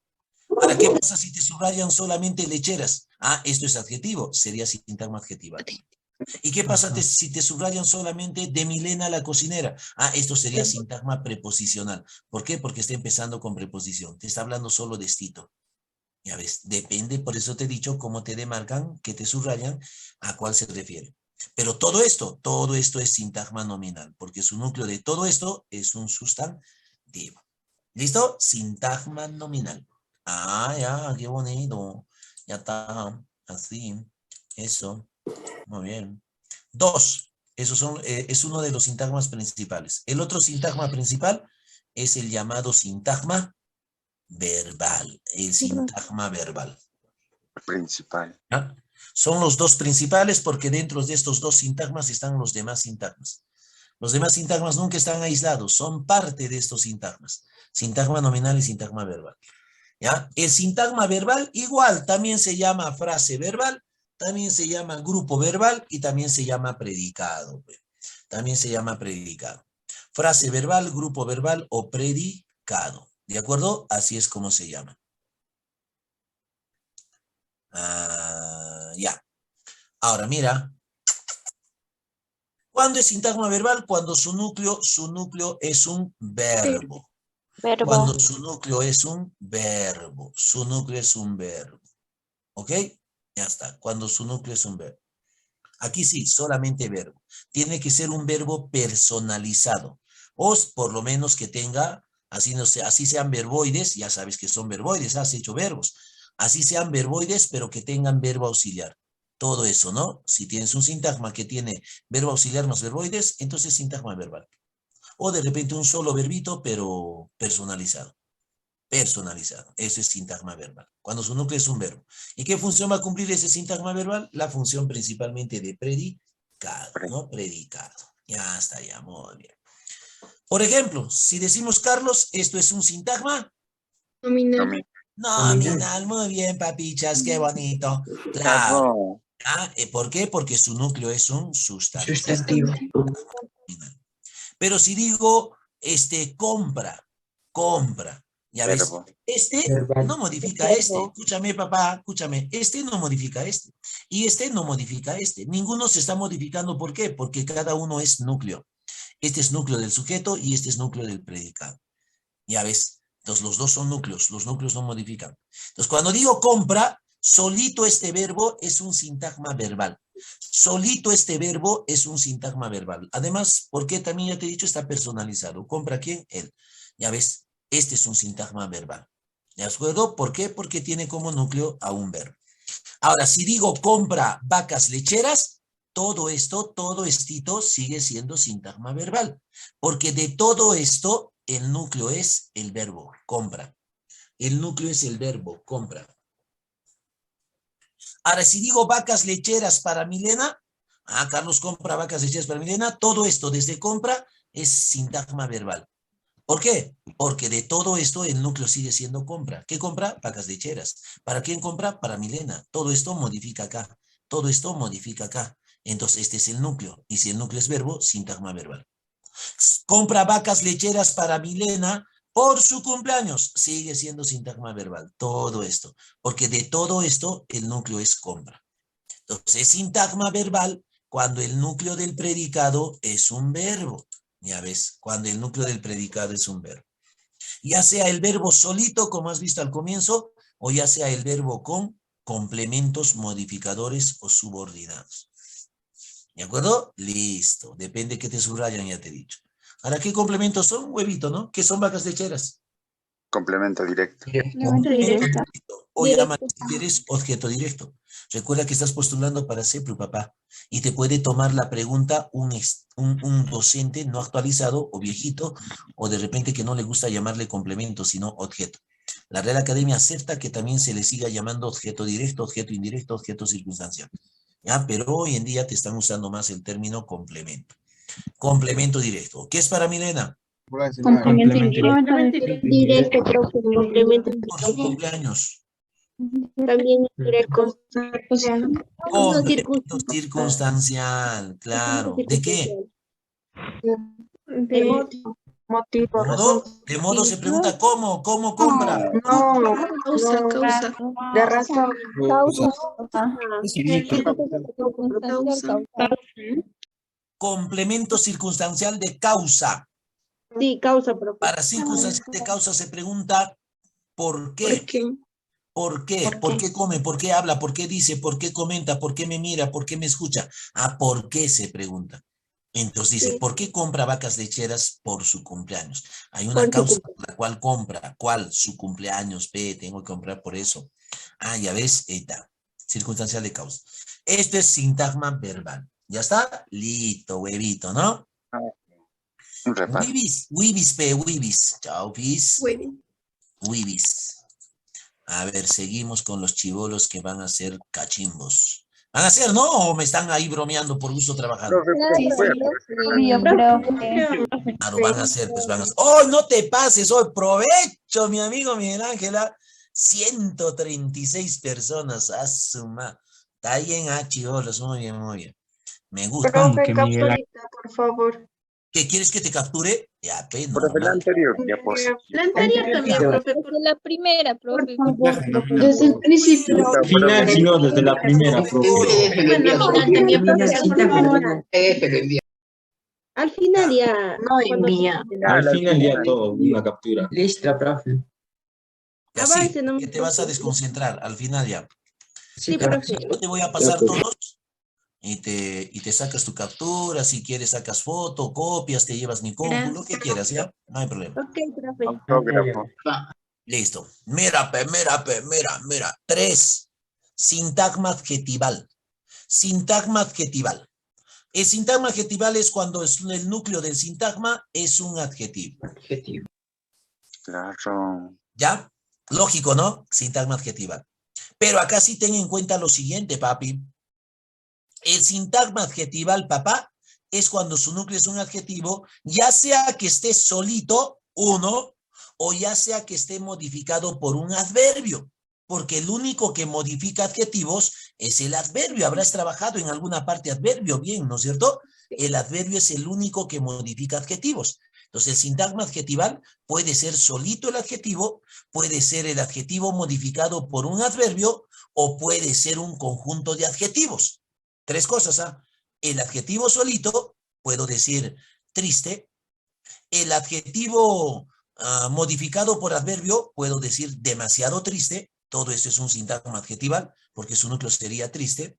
Ahora, ¿qué pasa si te subrayan solamente lecheras? Esto es adjetivo, sería sintagma adjetival. ¿Y qué pasa si te subrayan solamente de Milena la cocinera? Esto sería sintagma preposicional. ¿Por qué? Porque está empezando con preposición. Te está hablando solo de estito. Ya ves, depende, por eso te he dicho cómo te demarcan, qué te subrayan, a cuál se refiere. Pero todo esto es sintagma nominal, porque su núcleo de todo esto es un sustantivo. ¿Listo? Sintagma nominal. Ya, qué bonito. Ya está, así, eso. Muy bien. 2, es uno de los sintagmas principales. El otro sintagma principal es el llamado sintagma verbal, el sintagma verbal. Principal. ¿Ah? Son los 2 principales porque dentro de estos 2 sintagmas están los demás sintagmas. Los demás sintagmas nunca están aislados, son parte de estos sintagmas. Sintagma nominal y sintagma verbal. ¿Ya? El sintagma verbal igual también se llama frase verbal, también se llama grupo verbal y también se llama predicado. También se llama predicado. Frase verbal, grupo verbal o predicado. ¿De acuerdo? Así es como se llama. Ya. Ahora mira. ¿Cuándo es sintagma verbal? Cuando su núcleo es un verbo. Cuando su núcleo es un verbo. Su núcleo es un verbo. ¿Ok? Ya está. Cuando su núcleo es un verbo. Aquí sí, solamente verbo. Tiene que ser un verbo personalizado. O por lo menos que tenga, así, no sé, así sean verboides, ya sabes que son verboides, has hecho verbos. Así sean verboides, pero que tengan verbo auxiliar. Todo eso, ¿no? Si tienes un sintagma que tiene verbo auxiliar más verboides, entonces sintagma verbal. O de repente un solo verbito, pero personalizado. Personalizado. Eso es sintagma verbal. Cuando su núcleo es un verbo. ¿Y qué función va a cumplir ese sintagma verbal? La función principalmente de predicado, ¿no? Predicado. Ya está, ya, muy bien. Por ejemplo, si decimos Carlos, esto es un sintagma Nominal. nominal. Muy bien, papichas, qué bonito. Claro. ¿Por qué? Porque su núcleo es un sustantivo. Pero si digo, compra, ya ves, Verbo. no modifica escúchame papá, escúchame, no modifica y no modifica ninguno se está modificando, ¿por qué? Porque cada uno es núcleo, este es núcleo del sujeto y este es núcleo del predicado, ya ves, entonces los dos son núcleos, los núcleos no modifican, entonces cuando digo compra, solito este verbo es un sintagma verbal. Solito este verbo es un sintagma verbal. Además, porque también ya te he dicho, está personalizado. ¿Compra quién? Él. Ya ves, este es un sintagma verbal. ¿De acuerdo? ¿Por qué? Porque tiene como núcleo a un verbo. Ahora, si digo compra vacas lecheras, todo estito sigue siendo sintagma verbal. Porque de todo esto, el núcleo es el verbo, compra. El núcleo es el verbo, compra. Ahora, si digo vacas lecheras para Milena, Carlos compra vacas lecheras para Milena, todo esto desde compra es sintagma verbal. ¿Por qué? Porque de todo esto el núcleo sigue siendo compra. ¿Qué compra? Vacas lecheras. ¿Para quién compra? Para Milena. Todo esto modifica acá. Todo esto modifica acá. Entonces este es el núcleo. Y si el núcleo es verbo, sintagma verbal. Compra vacas lecheras para Milena por su cumpleaños. Sigue siendo sintagma verbal. Todo esto. Porque de todo esto el núcleo es compra. Entonces es sintagma verbal cuando el núcleo del predicado es un verbo. Ya ves, cuando el núcleo del predicado es un verbo. Ya sea el verbo solito, como has visto al comienzo, o ya sea el verbo con complementos, modificadores o subordinados. ¿De acuerdo? Listo. Depende que te subrayan, ya te he dicho. Ahora, ¿qué complementos son? Huevito, ¿no? ¿Qué son vacas lecheras? Complemento directo. Complemento directo. O llama, si quieres, objeto directo. Recuerda que estás postulando para CEPRU, papá. Y te puede tomar la pregunta un docente no actualizado o viejito, o de repente que no le gusta llamarle complemento, sino objeto. La Real Academia acepta que también se le siga llamando objeto directo, objeto indirecto, objeto circunstancial. ¿Ya? Pero hoy en día te están usando más el término complemento. Complemento directo. ¿Qué es para Milena? Complemento directo. Directo, profe, complemento Por su cumpleaños. también directo. Complemento circunstancial, claro. ¿De qué? De motivo. De modo se pregunta ¿cómo? ¿Cómo compra? Causa. De razón. Causa. Complemento circunstancial de causa. Sí, causa, profe. Para circunstancial de causa se pregunta ¿por qué? ¿Por qué? ¿Por qué come? ¿Por qué habla? ¿Por qué dice? ¿Por qué comenta? ¿Por qué me mira? ¿Por qué me escucha? ¿Por qué se pregunta? Entonces dice, ¿por qué compra vacas lecheras? Por su cumpleaños. Hay una causa por la cual compra. ¿Cuál? Su cumpleaños. Tengo que comprar por eso. Ya ves, está. Circunstancial de causa. Esto es sintagma verbal. ¿Ya está? Listo, huevito, ¿no? Un repaso. Wibis. Chao, pis. Wibis. A ver, seguimos con los chibolos que van a ser cachimbos. ¿Van a ser, no? ¿O me están ahí bromeando por gusto trabajando? Claro, van a ser, pues van a ser. ¡Oh, no te pases! ¡Oh, provecho, mi amigo Miguel Ángela! 136 personas, asuma. Está bien, chibolos, muy bien, muy bien. Me gusta. Profe, capsulita, por favor. ¿Qué quieres que te capture? Ya, pues, Profe, la normal. anterior diapositiva. La anterior también, profe. Desde la primera, profe. Desde el principio. Final, sino desde la primera, profe. Bueno, Al final ya. No envía. Al final ya todo, una captura. Listo, profe. Ya sí, Avance, no me que te vas a desconcentrar al final ya. Sí, profe. Yo te voy a pasar todos. y te sacas tu captura, si quieres sacas foto, copias, te llevas mi compu, lo que quieras, ¿ya? No hay problema. Ok, profe. Autógrafo. Listo. Mira. 3. Sintagma adjetival. Sintagma adjetival. El sintagma adjetival es cuando el núcleo del sintagma es un adjetivo. Claro. ¿Ya? Lógico, ¿no? Sintagma adjetival. Pero acá sí ten en cuenta lo siguiente, papi. El sintagma adjetival, papá, es cuando su núcleo es un adjetivo, ya sea que esté solito, uno, o ya sea que esté modificado por un adverbio. Porque el único que modifica adjetivos es el adverbio. Habrás trabajado en alguna parte adverbio, bien, ¿no es cierto? El adverbio es el único que modifica adjetivos. Entonces, el sintagma adjetival puede ser solito el adjetivo, puede ser el adjetivo modificado por un adverbio, o puede ser un conjunto de adjetivos. 3 cosas, ¿ah? El adjetivo solito, puedo decir triste. El adjetivo modificado por adverbio, puedo decir demasiado triste. Todo esto es un sintagma adjetival, porque su núcleo sería triste.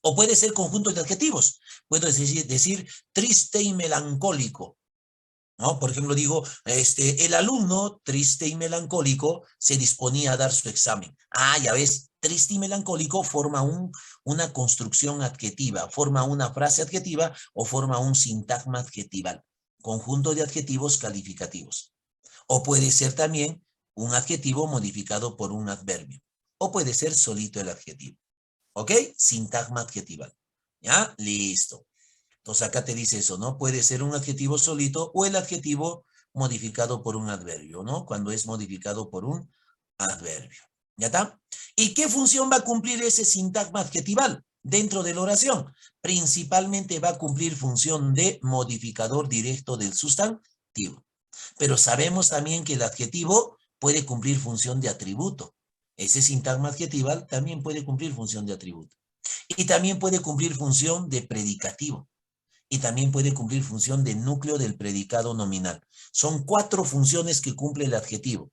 O puede ser conjunto de adjetivos. Puedo decir triste y melancólico, ¿no? Por ejemplo, digo, el alumno triste y melancólico se disponía a dar su examen. Ah, ya ves, triste y melancólico forma una construcción adjetiva, forma una frase adjetiva o forma un sintagma adjetival, conjunto de adjetivos calificativos. O puede ser también un adjetivo modificado por un adverbio. O puede ser solito el adjetivo. ¿Ok? Sintagma adjetival. ¿Ya? Listo. Entonces acá te dice eso, ¿no? Puede ser un adjetivo solito o el adjetivo modificado por un adverbio, ¿no? Cuando es modificado por un adverbio. ¿Ya está? ¿Y qué función va a cumplir ese sintagma adjetival dentro de la oración? Principalmente va a cumplir función de modificador directo del sustantivo. Pero sabemos también que el adjetivo puede cumplir función de atributo. Ese sintagma adjetival también puede cumplir función de atributo. Y también puede cumplir función de predicativo. Y también puede cumplir función de núcleo del predicado nominal. Son 4 funciones que cumple el adjetivo,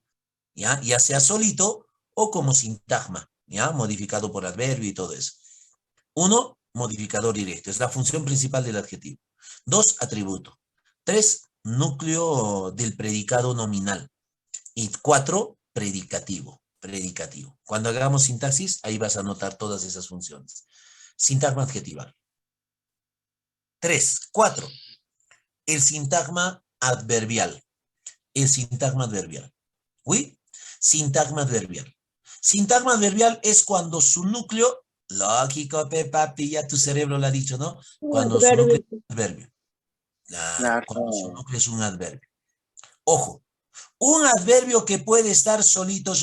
¿ya? Ya sea solito o como sintagma, ¿ya? Modificado por adverbio y todo eso. 1, modificador directo, es la función principal del adjetivo. 2, atributo. 3, núcleo del predicado nominal. Y 4, predicativo. Cuando hagamos sintaxis, ahí vas a notar todas esas funciones. Sintagma adjetival. 3, 4. El sintagma adverbial. Sintagma adverbial. Sintagma adverbial es cuando su núcleo, lógico, papi, ya tu cerebro lo ha dicho, ¿no? Cuando su núcleo es un adverbio. Claro. Cuando su núcleo es un adverbio. Ojo, un adverbio que puede estar solito,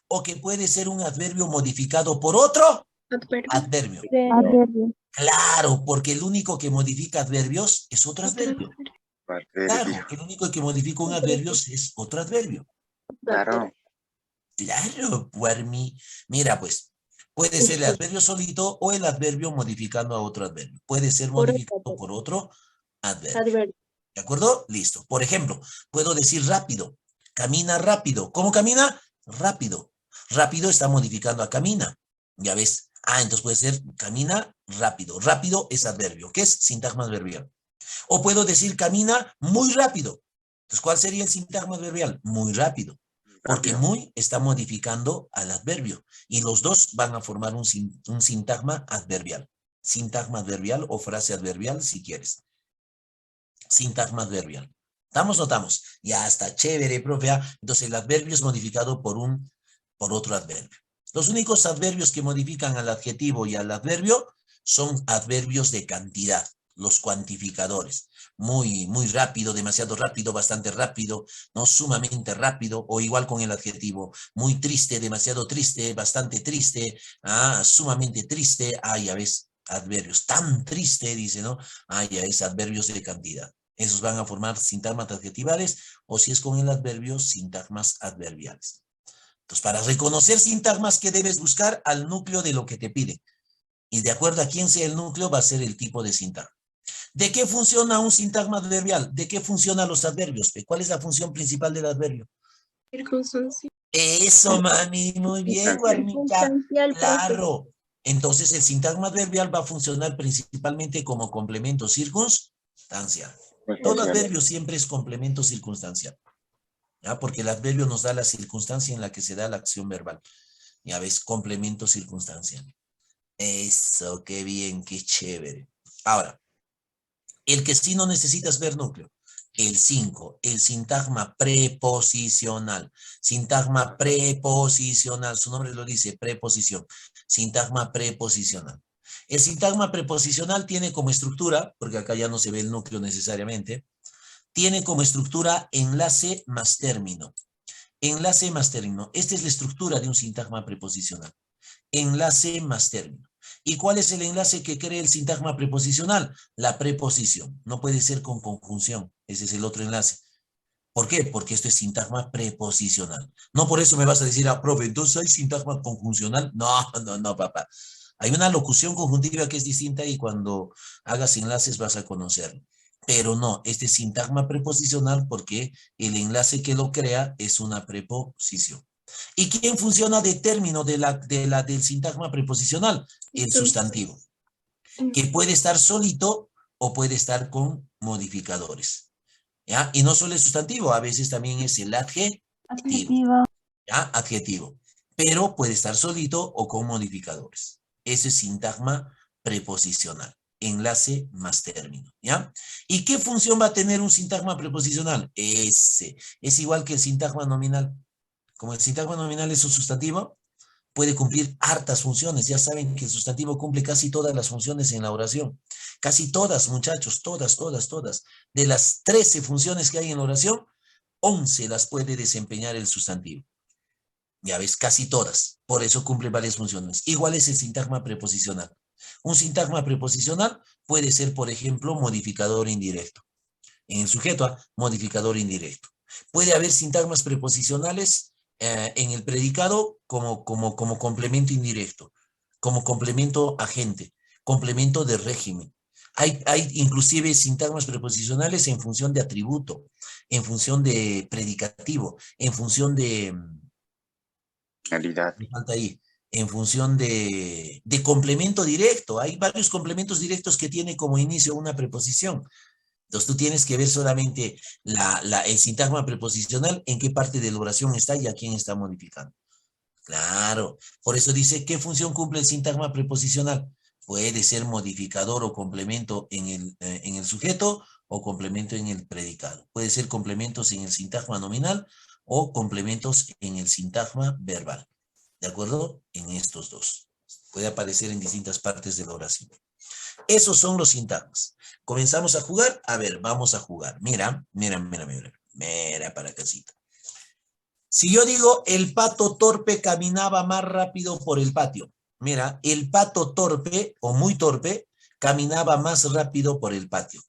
o que puede ser un adverbio modificado por otro adverbio. Claro, porque el único que modifica adverbios es otro adverbio. Claro, el único que modifica un adverbio es otro adverbio. Claro. Claro, mira pues, puede ser el adverbio solito o el adverbio modificando a otro adverbio. Puede ser modificado por otro adverbio. ¿De acuerdo? Listo. Por ejemplo, puedo decir rápido. Camina rápido. ¿Cómo camina? Rápido. Rápido está modificando a camina. Ya ves. Entonces puede ser camina rápido. Rápido es adverbio, que es sintagma adverbial. O puedo decir camina muy rápido. Entonces, ¿cuál sería el sintagma adverbial? Muy rápido. Porque muy está modificando al adverbio. Y los dos van a formar un sintagma adverbial. Sintagma adverbial o frase adverbial, si quieres. Sintagma adverbial. ¿Estamos o no estamos? Ya está chévere, profe. Entonces, el adverbio es modificado por otro adverbio. Los únicos adverbios que modifican al adjetivo y al adverbio son adverbios de cantidad, los cuantificadores. Muy, muy rápido, demasiado rápido, bastante rápido, no sumamente rápido, o igual con el adjetivo. Muy triste, demasiado triste, bastante triste, sumamente triste. Ya ves, adverbios. Tan triste, dice, ¿no? Ya ves, adverbios de cantidad. Esos van a formar sintagmas adjetivales, o si es con el adverbio, sintagmas adverbiales. Entonces, para reconocer sintagmas, ¿qué debes buscar? Al núcleo de lo que te pide. Y de acuerdo a quién sea el núcleo, va a ser el tipo de sintagma. ¿De qué funciona un sintagma adverbial? ¿De qué funcionan los adverbios? ¿Cuál es la función principal del adverbio? Eso, mami, muy bien, Guarmica. Claro, Entonces el sintagma adverbial va a funcionar principalmente como complemento circunstancial. Todo adverbio siempre es complemento circunstancial, ¿ya? Porque el adverbio nos da la circunstancia en la que se da la acción verbal. Ya ves, complemento circunstancial. Eso, qué bien, qué chévere. Ahora, el que sí no necesitas ver núcleo. El 5, el sintagma preposicional. Sintagma preposicional, su nombre lo dice, preposición. Sintagma preposicional. El sintagma preposicional tiene como estructura, porque acá ya no se ve el núcleo necesariamente, tiene como estructura enlace más término. Enlace más término. Esta es la estructura de un sintagma preposicional. Enlace más término. ¿Y cuál es el enlace que crea el sintagma preposicional? La preposición. No puede ser con conjunción. Ese es el otro enlace. ¿Por qué? Porque esto es sintagma preposicional. No por eso me vas a decir, profe, entonces hay sintagma conjuncional. No, papá. Hay una locución conjuntiva que es distinta y cuando hagas enlaces vas a conocerlo. Pero no, este es sintagma preposicional porque el enlace que lo crea es una preposición. ¿Y quién funciona de término del sintagma preposicional? El sustantivo, que puede estar solito o puede estar con modificadores. ¿Ya? Y no solo el sustantivo, a veces también es el adjetivo. ¿Ya? Adjetivo. Pero puede estar solito o con modificadores. Ese es sintagma preposicional. Enlace más término. ¿Ya? ¿Y qué función va a tener un sintagma preposicional? Ese. Es igual que el sintagma nominal. Como el sintagma nominal es un sustantivo, puede cumplir hartas funciones. Ya saben que el sustantivo cumple casi todas las funciones en la oración. Casi todas, muchachos, todas. De las 13 funciones que hay en la oración, 11 las puede desempeñar el sustantivo. Ya ves, casi todas. Por eso cumple varias funciones. Igual es el sintagma preposicional. Un sintagma preposicional puede ser, por ejemplo, modificador indirecto. En el sujeto, modificador indirecto. Puede haber sintagmas preposicionales en el predicado como complemento indirecto, como complemento agente, complemento de régimen. Hay inclusive sintagmas preposicionales en función de atributo, en función de predicativo, en función de... Realidad. Me falta ahí. En función de complemento directo. Hay varios complementos directos que tiene como inicio una preposición. Entonces tú tienes que ver solamente el sintagma preposicional, en qué parte de la oración está y a quién está modificando. Claro, por eso dice, ¿qué función cumple el sintagma preposicional? Puede ser modificador o complemento en el sujeto o complemento en el predicado. Puede ser complementos en el sintagma nominal o complementos en el sintagma verbal. ¿De acuerdo? En estos dos. Puede aparecer en distintas partes de la oración. Esos son los sintagmas. ¿Comenzamos a jugar? A ver, vamos a jugar. Mira para casita. Si yo digo, el pato torpe caminaba más rápido por el patio. Mira, el pato torpe o muy torpe caminaba más rápido por el patio.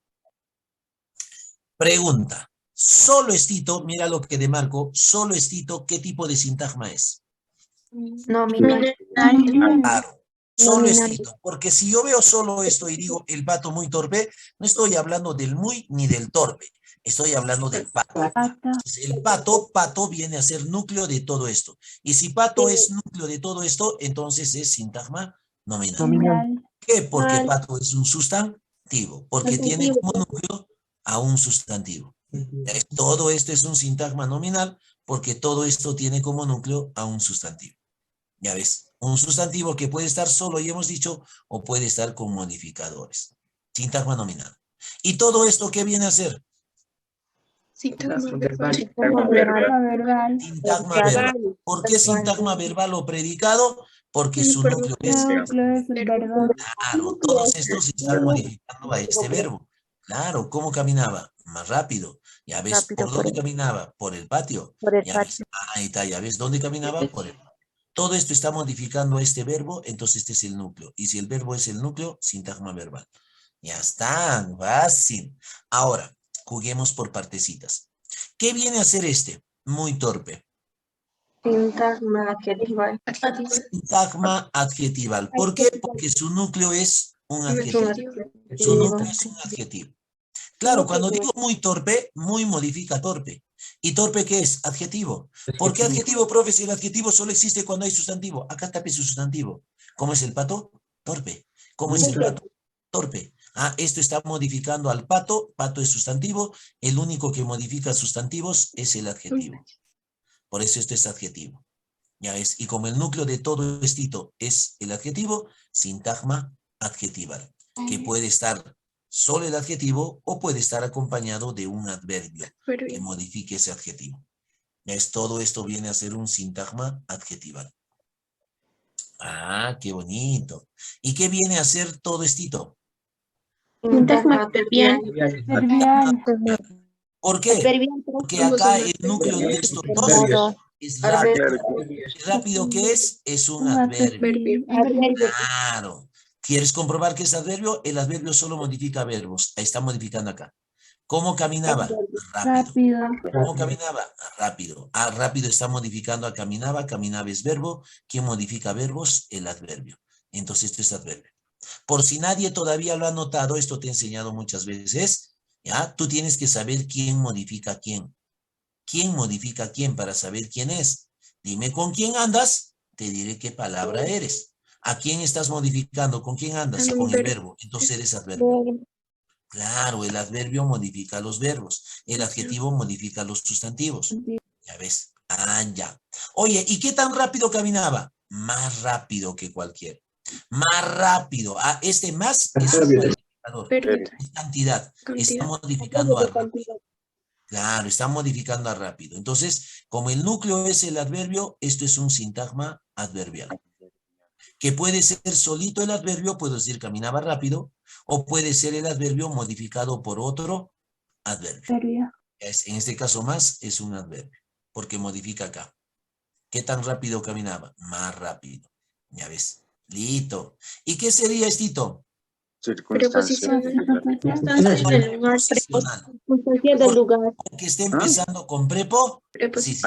Pregunta. Solo estito, mira lo que demarco, solo estito, ¿qué tipo de sintagma es? Nominal. Claro. Solo escrito, porque si yo veo solo esto y digo el pato muy torpe, no estoy hablando del muy ni del torpe, estoy hablando del pato. Entonces, el pato viene a ser núcleo de todo esto. Y si pato es núcleo de todo esto, entonces es sintagma nominal. ¿Qué? Porque pato es un sustantivo, porque tiene como núcleo a un sustantivo. Todo esto es un sintagma nominal, porque todo esto tiene como núcleo a un sustantivo. Ya ves, un sustantivo que puede estar solo, ya hemos dicho, o puede estar con modificadores. Sintagma nominal. ¿Y todo esto qué viene a ser? Sintagma verbal. Sintagma verbal. ¿Por qué sintagma verbal o predicado? Porque su núcleo es... Claro, todos estos están modificando a este verbo. Claro, ¿cómo caminaba? Más rápido. Ya ves, Rápido ¿por dónde caminaba? Por el patio. Ya ves, ahí está, ya ves, ¿dónde caminaba? Por el patio. Todo esto está modificando a este verbo, entonces este es el núcleo. Y si el verbo es el núcleo, sintagma verbal. Ya está, fácil. Ahora, juguemos por partecitas. ¿Qué viene a ser este? Muy torpe. Sintagma adjetival. Sintagma adjetival. ¿Por qué? Porque su núcleo es un adjetivo. Su núcleo es un adjetivo. Claro, cuando digo muy torpe, muy modifica torpe. ¿Y torpe qué es? Adjetivo. ¿Por qué adjetivo, profe? Si el adjetivo solo existe cuando hay sustantivo. Acá está su sustantivo. ¿Cómo es el pato? Torpe. ¿Cómo es el pato? Torpe. Ah, esto está modificando al pato. Pato es sustantivo. El único que modifica sustantivos es el adjetivo. Por eso esto es adjetivo. Ya ves. Y como el núcleo de todo estito es el adjetivo, sintagma adjetival. Que puede estar solo el adjetivo o puede estar acompañado de un adverbio que modifique ese adjetivo. Ya es, todo esto viene a ser un sintagma adjetival. Ah, qué bonito. ¿Y qué viene a ser todo estito? Sintagma adverbial. ¿Por qué? Porque acá el núcleo de estos dos es rápido. ¿Rápido qué es? Es un adverbio. Claro. ¿Quieres comprobar que es adverbio? El adverbio solo modifica verbos. Ahí está modificando acá. ¿Cómo caminaba? Rápido. ¿Cómo caminaba? Rápido. Ah, rápido está modificando a caminaba. Caminaba es verbo. ¿Quién modifica verbos? El adverbio. Entonces esto es adverbio. Por si nadie todavía lo ha notado, esto te he enseñado muchas veces, ¿ya? Tú tienes que saber quién modifica a quién. ¿Quién modifica a quién para saber quién es? Dime con quién andas, te diré qué palabra eres. ¿A quién estás modificando? ¿Con quién andas? Con el verbo. Entonces eres adverbio. Claro, el adverbio modifica los verbos. El adjetivo modifica los sustantivos. ¿Ya ves? Ah, ya. Oye, ¿y qué tan rápido caminaba? Más rápido que cualquiera. Más rápido. Ah, este más es un modificador. Es cantidad. Está modificando a rápido. Claro, está modificando a rápido. Entonces, como el núcleo es el adverbio, esto es un sintagma adverbial. Que puede ser solito el adverbio, puedo decir caminaba rápido, o puede ser el adverbio modificado por otro adverbio. En este caso más es un adverbio, porque modifica acá. ¿Qué tan rápido caminaba? Más rápido. Ya ves. Listo. ¿Y qué sería estito? Circunstancia. Preposición del lugar. Que esté empezando con prepo. Sí, sí.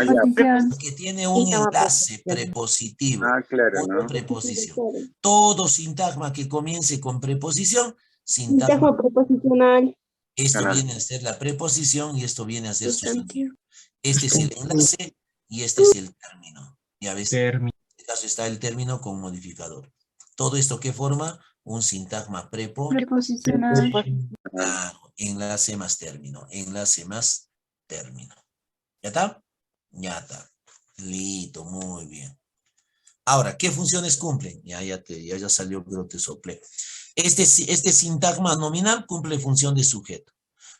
Que tiene un enlace prepositivo. Ah, claro, Una ¿no? preposición. Todo sintagma que comience con preposición, sintagma. Sintagma preposicional. Esto Canal. viene a ser la preposición y esto viene a ser sustantivo. Este es el enlace y este es el término. Ya ves, en este caso está el término con modificador. Todo esto que forma un sintagma Preposicional. Claro, enlace más término, enlace más término. ¿Ya está? Ya está. Listo, muy bien. Ahora, ¿qué funciones cumplen? Ya salió, pero te soplé. Este sintagma nominal cumple función de sujeto.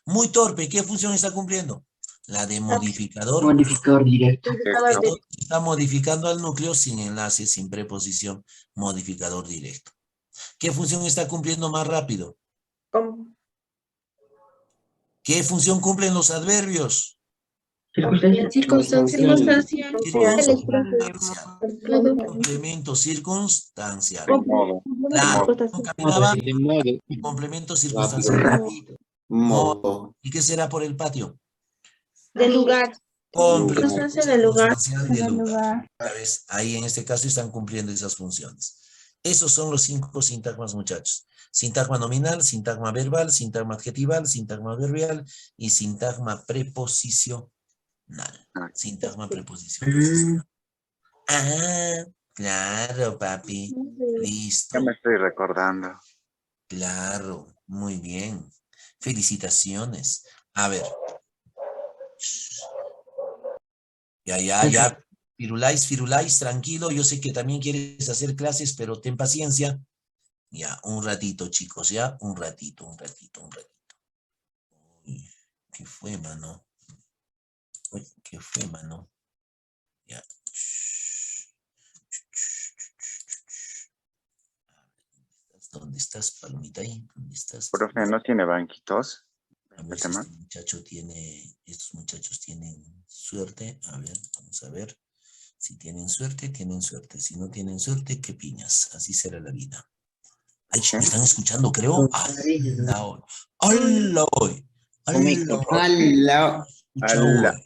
Muy torpe, ¿qué función está cumpliendo? La de modificador. Modificador directo. Esto está modificando al núcleo sin enlace, sin preposición, modificador directo. ¿Qué función está cumpliendo más rápido? ¿Qué función cumplen los adverbios? Circunstancial. Complemento circunstancial. De modo. Claro, no caminaba, De modo. complemento circunstancial. Modo. ¿Y qué será por el patio? Del lugar. Complemento Circunstancia del lugar. circunstancial del lugar. Ya ves, ahí en este caso están cumpliendo esas funciones. Esos son los 5 sintagmas, muchachos. Sintagma nominal, sintagma verbal, sintagma adjetival, sintagma adverbial y sintagma preposicional. Sintagma preposicional. Ah, claro, papi. Listo. Ya me estoy recordando. Claro, muy bien. Felicitaciones. A ver. Ya. Firulais, tranquilo. Yo sé que también quieres hacer clases, pero ten paciencia. Ya, un ratito, chicos, ya. Un ratito. Uy, ¿qué fue, mano? Uy, ¿qué fue, mano? Ya. ¿Dónde estás, palomita ahí? ¿Dónde estás? Profe, ¿no tiene banquitos? A ver si estos muchachos tienen suerte. A ver, vamos a ver. Si tienen suerte, tienen suerte. Si no tienen suerte, qué piñas. Así será la vida. Ay, ¿me están escuchando, creo? ¡Hala hoy! ¡Hala hoy! ¡Hala! ¡Hala!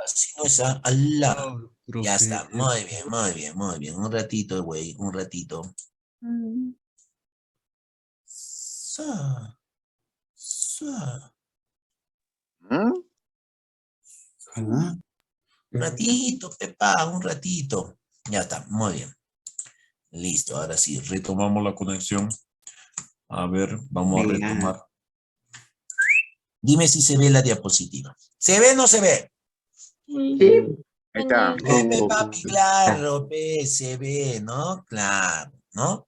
Si no es ¡hala! Ya está. Muy bien. Un ratito, güey. Un ratito. ¿Mm? Un ratito, Pepa, un ratito. Ya está, muy bien. Listo, ahora sí, retomamos la conexión. A ver, vamos a Mira. retomar. Dime si se ve la diapositiva. ¿Se ve o no se ve? Ahí está. Ve, papi, claro, ve, se ve, ¿no? Claro, ¿no?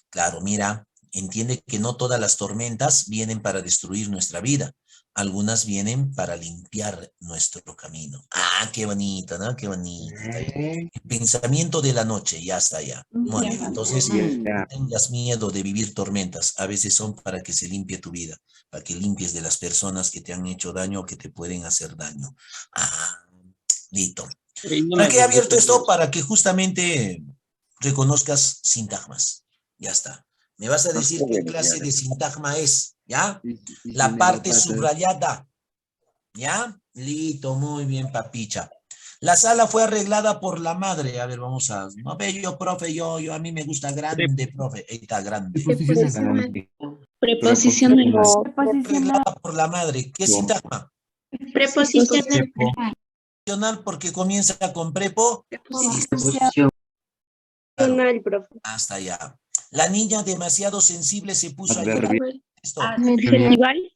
Claro, mira, entiende que no todas las tormentas vienen para destruir nuestra vida. Algunas vienen para limpiar nuestro camino. Ah, qué bonito, ¿no? Qué bonito. Está bien. El pensamiento de la noche, ya está ya. Muy bien, entonces no tengas miedo de vivir tormentas. A veces son para que se limpie tu vida, para que limpies de las personas que te han hecho daño o que te pueden hacer daño. Ah, listo. ¿Para qué he abierto esto? Para que justamente reconozcas sintagmas. Ya está. Me vas a decir qué clase de sintagma es, ¿ya? La parte subrayada, ¿ya? Listo, muy bien, papicha. La sala fue arreglada por la madre. A ver, vamos a... No ve yo, profe, yo, a mí me gusta grande, profe. Ahí está, grande. Preposicional. Arreglada por la madre. ¿Qué sintagma? Preposicional. Preposicional porque comienza con prepo. Preposición. Preposicional, profe. Hasta allá. La niña demasiado sensible se puso a llorar. Esto. Adjetival.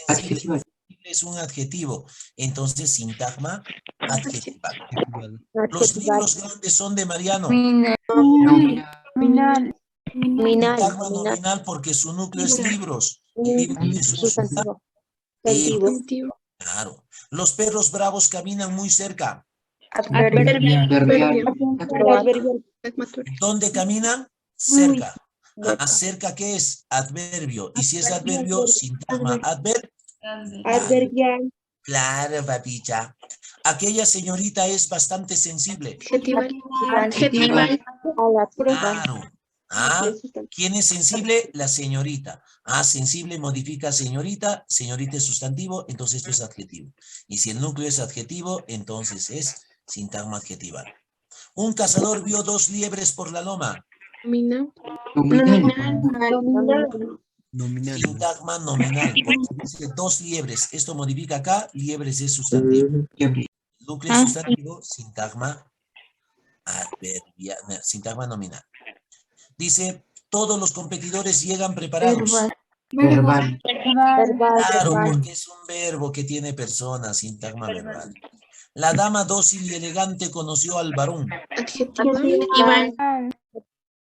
Sensible es un adjetivo. Entonces, sintagma adjetival. Los libros grandes son de Mariano. Nominal. Sintagma nominal porque su núcleo es libros. Y libro es un Sustantivo. Claro. Los perros bravos caminan muy cerca. Adverbial. ¿Dónde caminan? Cerca. ¿Cerca qué es? Adverbio. Y si es adverbio, sintagma Adverbial. Claro, papicha. Aquella señorita es bastante sensible. Adjetival. Claro. ¿Quién es sensible? La señorita. Sensible modifica señorita. Señorita es sustantivo, entonces esto es adjetivo. Y si el núcleo es adjetivo, entonces es sintagma adjetival. Un cazador vio 2 liebres por la loma. Sintagma nominal. Porque dice 2 liebres. Esto modifica acá. Liebres es sustantivo. Núcleo es sustantivo. Sintagma adverbial. Sintagma nominal. Dice, todos los competidores llegan preparados. Verbal. Claro, porque es un verbo que tiene persona, sintagma verbal. La dama dócil y elegante conoció al varón.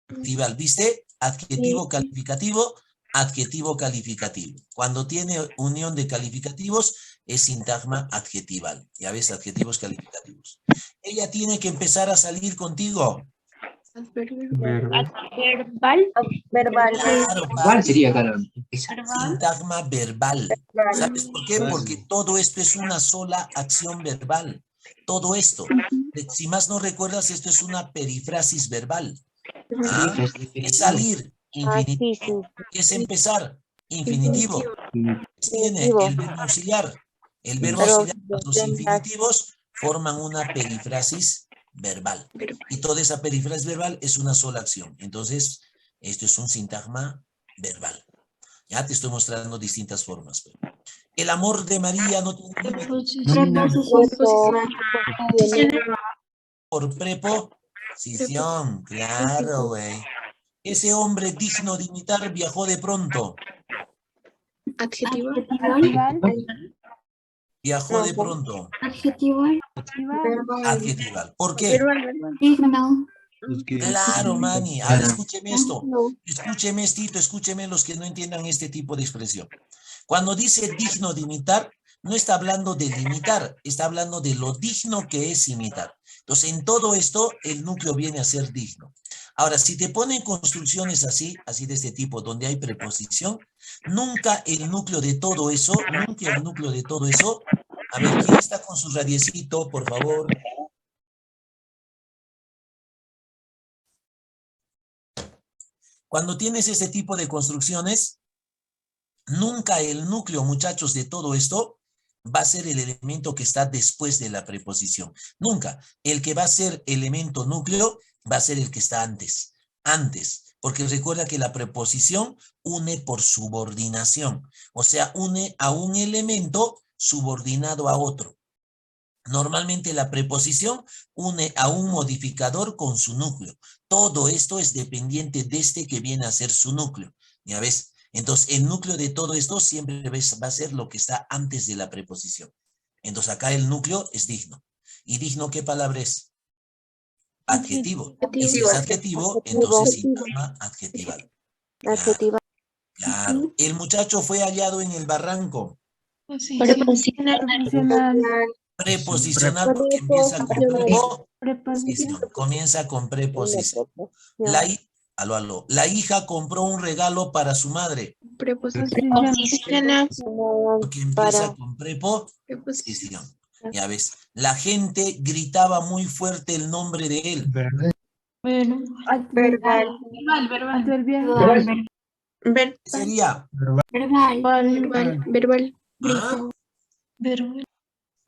Adjetival, ¿viste? Adjetivo calificativo, adjetivo calificativo. Cuando tiene unión de calificativos, es sintagma adjetival. Ya ves, adjetivos calificativos. Ella tiene que empezar a salir contigo. Verbal sería, claro. Sintagma verbal. ¿Sabes por qué? Porque todo esto es una sola acción verbal. Todo esto. Si más no recuerdas, esto es una perifrasis verbal. Es salir, infinitivo. Es empezar, infinitivo. Tiene el verbo auxiliar. El verbo auxiliar, los infinitivos forman una perifrasis verbal. Y toda esa perifrasis verbal es una sola acción. Entonces, esto es un sintagma verbal. Ya te estoy mostrando distintas formas. El amor de María no tiene límite. Por preposición. Claro, güey. Ese hombre digno de imitar viajó de pronto. Viajó de pronto. Adjetival. ¿Por qué? Claro, mani. Ahora escúcheme esto. Escúcheme, Estito, escúcheme los que no entiendan este tipo de expresión. Cuando dice digno de imitar, no está hablando de limitar, está hablando de lo digno que es imitar. Entonces, en todo esto, el núcleo viene a ser digno. Ahora, si te ponen construcciones así de este tipo, donde hay preposición, nunca el núcleo de todo eso, a ver, ¿quién está con su radiecito, por favor? Cuando tienes ese tipo de construcciones, nunca el núcleo, muchachos, de todo esto va a ser el elemento que está después de la preposición. Nunca. El que va a ser elemento núcleo va a ser el que está antes. Antes. Porque recuerda que la preposición une por subordinación. O sea, une a un elemento subordinado a otro. Normalmente la preposición une a un modificador con su núcleo. Todo esto es dependiente de este que viene a ser su núcleo. ¿Ya ves? Entonces, el núcleo de todo esto siempre va a ser lo que está antes de la preposición. Entonces, acá el núcleo es digno. ¿Y digno qué palabra es? Adjetivo. Y si es adjetivo, entonces sintagma adjetival. Claro, claro. El muchacho fue hallado en el barranco. Preposicional. Preposicional porque empieza con preposición. Comienza con preposición. La hija compró un regalo para su madre. Preposicional. Porque empieza con preposición. Ya ves. La gente gritaba muy fuerte el nombre de él. Verbal. ¿Qué sería? Verbal. ¿Ah?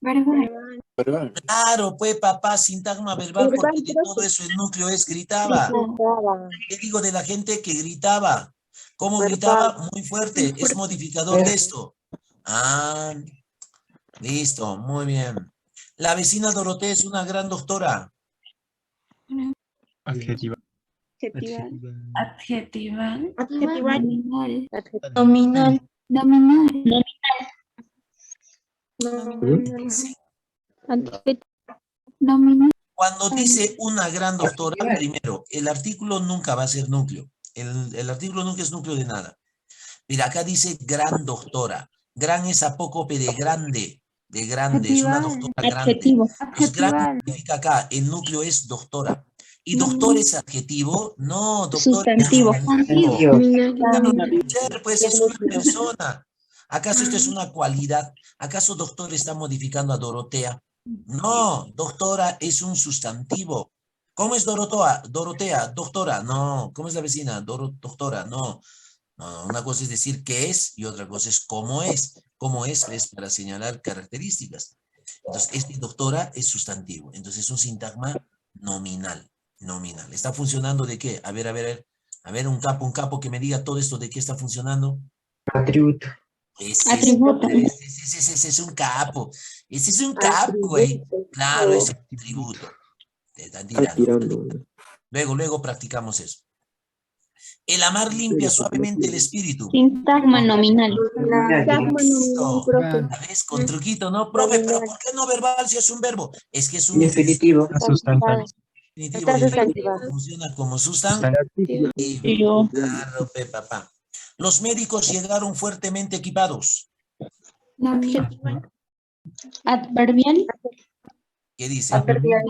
¿Verdad? Claro, pues papá, sintagma verbal, porque de todo eso el núcleo es gritaba. ¿Qué digo de la gente que gritaba? ¿Cómo gritaba? Muy fuerte. Es modificador de esto. Ah, listo, muy bien. La vecina Dorotea es una gran doctora. Adjetival. Adjetival. Adjetival. Nominal. Nominal. Cuando dice una gran doctora, primero, el artículo nunca va a ser núcleo. El artículo nunca es núcleo de nada. Mira, acá dice gran doctora. Gran es apócope de grande. De grande, es una doctora grande. Pues grande significa acá, el núcleo es doctora. ¿Y doctor es adjetivo? No, doctor es Sustantivo. sustantivo. Ser, pues es una persona. ¿Acaso esto es una cualidad? ¿Acaso doctor está modificando a Dorotea? No, doctora es un sustantivo. ¿Cómo es Dorotea? Dorotea, doctora. No. ¿Cómo es la vecina? Doctora. No. No, una cosa es decir qué es y otra cosa es cómo es. Cómo es para señalar características. Entonces, este doctora es sustantivo. Entonces, es un sintagma nominal. Nominal. ¿Está funcionando de qué? A ver, a ver, a ver, un capo que me diga todo esto de qué está funcionando. Atributo. Atributo. Ese es un capo. Ese es un capo, güey. Claro, es atributo. Te están tirando. Luego practicamos eso. El amar limpia suavemente el espíritu. Sintagma nominal. Listo. ¿Ves? Con truquito, ¿no? Profe, pero ¿por qué no verbal si es un verbo? Es que es un Definitivo. definitivo y funciona como sustantivo. Claro, pe, papá. Los médicos llegaron fuertemente equipados. Adverbial. ¿Qué dice? Adverbial.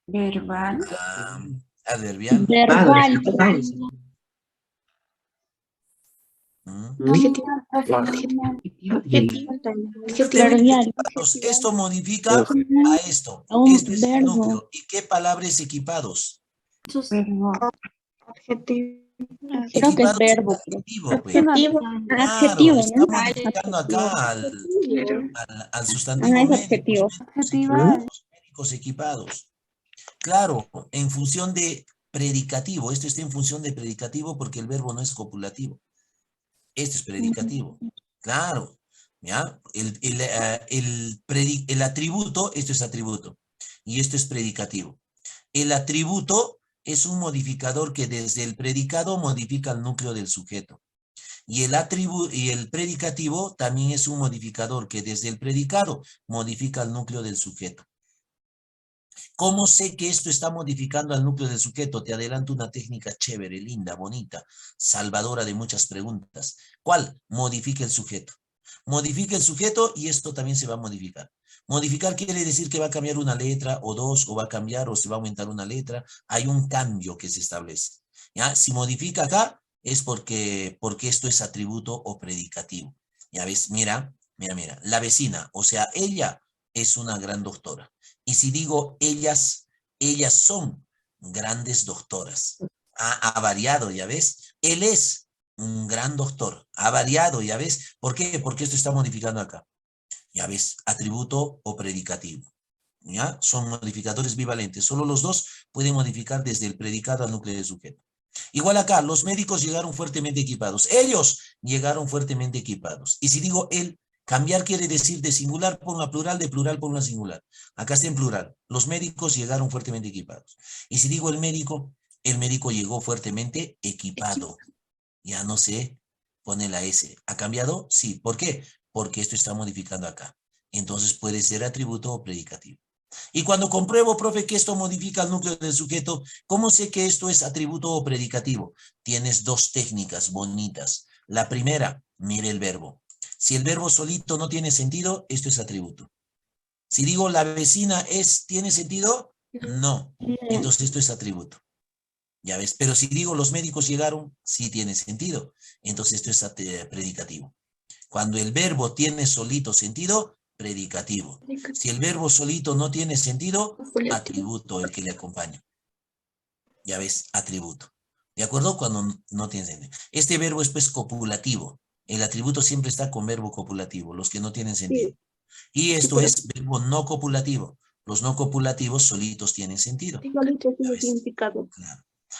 Verbal. Ah, adverbial. Verbal. Adverbial. Esto modifica a esto. Un Esto es el verbo. núcleo. ¿Y qué palabra es equipados? Creo que es verbo. Adjetivo, pues. Adjetivo. Claro, Adjetivo, está ¿no? modificando acá al sustantivo Es médico. adjetivo. Los médicos equipados. Claro, en función de predicativo. Esto está en función de predicativo porque el verbo no es copulativo. Esto es predicativo. Claro. ¿Ya? El atributo, esto es atributo. Y esto es predicativo. El atributo es un modificador que desde el predicado modifica el núcleo del sujeto. Y el predicativo también es un modificador que desde el predicado modifica el núcleo del sujeto. ¿Cómo sé que esto está modificando al núcleo del sujeto? Te adelanto una técnica chévere, linda, bonita, salvadora de muchas preguntas. ¿Cuál? Modifica el sujeto. Modifica el sujeto y esto también se va a modificar. Modificar quiere decir que va a cambiar una letra o dos, o va a cambiar o se va a aumentar una letra. Hay un cambio que se establece. ¿Ya? Si modifica acá es porque esto es atributo o predicativo. Ya ves, mira. La vecina, o sea, ella es una gran doctora. Y si digo ellas son grandes doctoras. Ha variado, ¿ya ves? Él es un gran doctor. Ha variado, ¿ya ves? ¿Por qué? Porque esto está modificando acá. ¿Ya ves? Atributo o predicativo. ¿Ya? Son modificadores bivalentes. Solo los dos pueden modificar desde el predicado al núcleo del sujeto. Igual acá, los médicos llegaron fuertemente equipados. Ellos llegaron fuertemente equipados. Y si digo él, cambiar quiere decir de singular pongo a plural, de plural pongo a singular. Acá está en plural. Los médicos llegaron fuertemente equipados. Y si digo el médico llegó fuertemente equipado. Ya no sé, pone la S. ¿Ha cambiado? Sí. ¿Por qué? Porque esto está modificando acá. Entonces puede ser atributo o predicativo. Y cuando compruebo, profe, que esto modifica el núcleo del sujeto, ¿cómo sé que esto es atributo o predicativo? Tienes dos técnicas bonitas. La primera, mire el verbo. Si el verbo solito no tiene sentido, esto es atributo. Si digo la vecina ¿tiene sentido? No. Entonces esto es atributo. Ya ves, pero si digo los médicos llegaron, sí tiene sentido. Entonces esto es predicativo. Cuando el verbo tiene solito sentido, predicativo. Si el verbo solito no tiene sentido, atributo el que le acompaña. Ya ves, atributo. ¿De acuerdo? Cuando no tiene sentido. Este verbo es pues copulativo. El atributo siempre está con verbo copulativo, los que no tienen sentido. Y esto es verbo no copulativo. Los no copulativos solitos tienen sentido. Claro.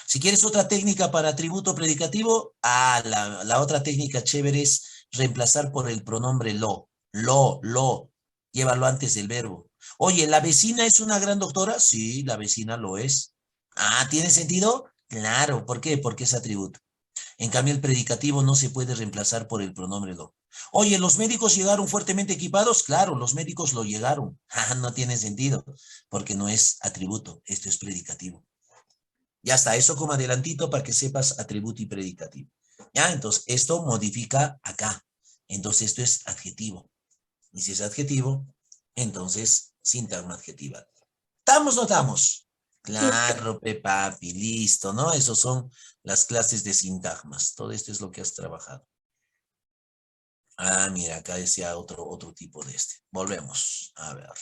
Si quieres otra técnica para atributo predicativo, la otra técnica chévere es reemplazar por el pronombre lo. Lo. Llévalo antes del verbo. Oye, ¿la vecina es una gran doctora? Sí, la vecina lo es. ¿Tiene sentido? Claro. ¿Por qué? Porque es atributo. En cambio, el predicativo no se puede reemplazar por el pronombre lo. Oye, ¿los médicos llegaron fuertemente equipados? Claro, los médicos lo llegaron. No tiene sentido, porque no es atributo, esto es predicativo. Ya está, eso como adelantito para que sepas atributo y predicativo. Ya, entonces, esto modifica acá. Entonces, esto es adjetivo. Y si es adjetivo, entonces, sintagma adjetiva. ¿Estamos o no estamos? Claro, papi, listo, ¿no? Esos son las clases de sintagmas. Todo esto es lo que has trabajado. Mira, acá decía otro tipo de este. Volvemos. A ver.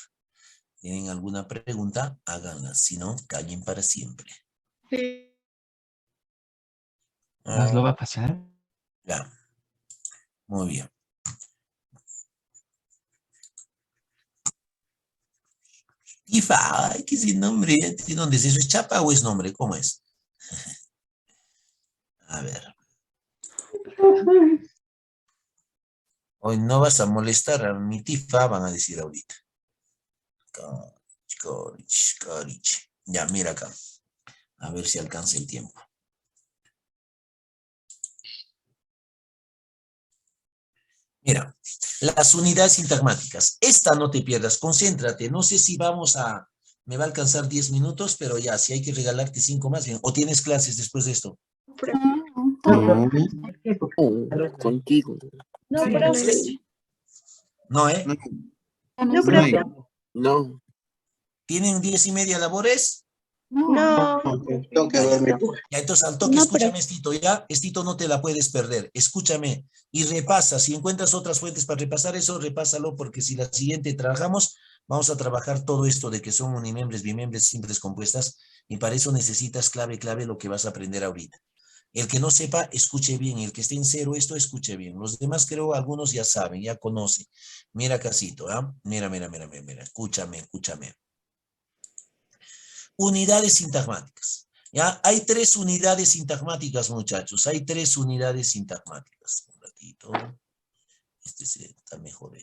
¿Tienen alguna pregunta? Háganla. Si no, callen para siempre. ¿Nos lo va a pasar? Ya. Muy bien. Tifa, ay, ¿qué es el nombre? ¿Dónde es eso? ¿Es chapa o es nombre? ¿Cómo es? A ver. Hoy no vas a molestar a mi Tifa, van a decir ahorita. Carich. Ya, mira acá. A ver si alcanza el tiempo. Mira, las unidades sintagmáticas. Esta no te pierdas, concéntrate. No sé si me va a alcanzar 10 minutos, pero ya, si hay que regalarte 5 más, bien. ¿O tienes clases después de esto? Contigo. No, profe. No, ¿eh? No, profe. No. ¿Tienen 10:30 labores? No. Tengo que dormir. Ya, entonces al toque, No, escúchame, Estito, ya. Estito no te la puedes perder. Escúchame y repasa. Si encuentras otras fuentes para repasar eso, repásalo, porque si la siguiente trabajamos, vamos a trabajar todo esto de que son unimembres, bimembres, simples compuestas, y para eso necesitas clave lo que vas a aprender ahorita. El que no sepa, escuche bien. El que esté en cero, esto, escuche bien. Los demás creo algunos ya saben, ya conocen. Mira, Casito, ¿ah? Mira. Escúchame. Unidades sintagmáticas. ¿Ya? Hay 3 unidades sintagmáticas, muchachos. Hay 3 unidades sintagmáticas. Un ratito. Está mejor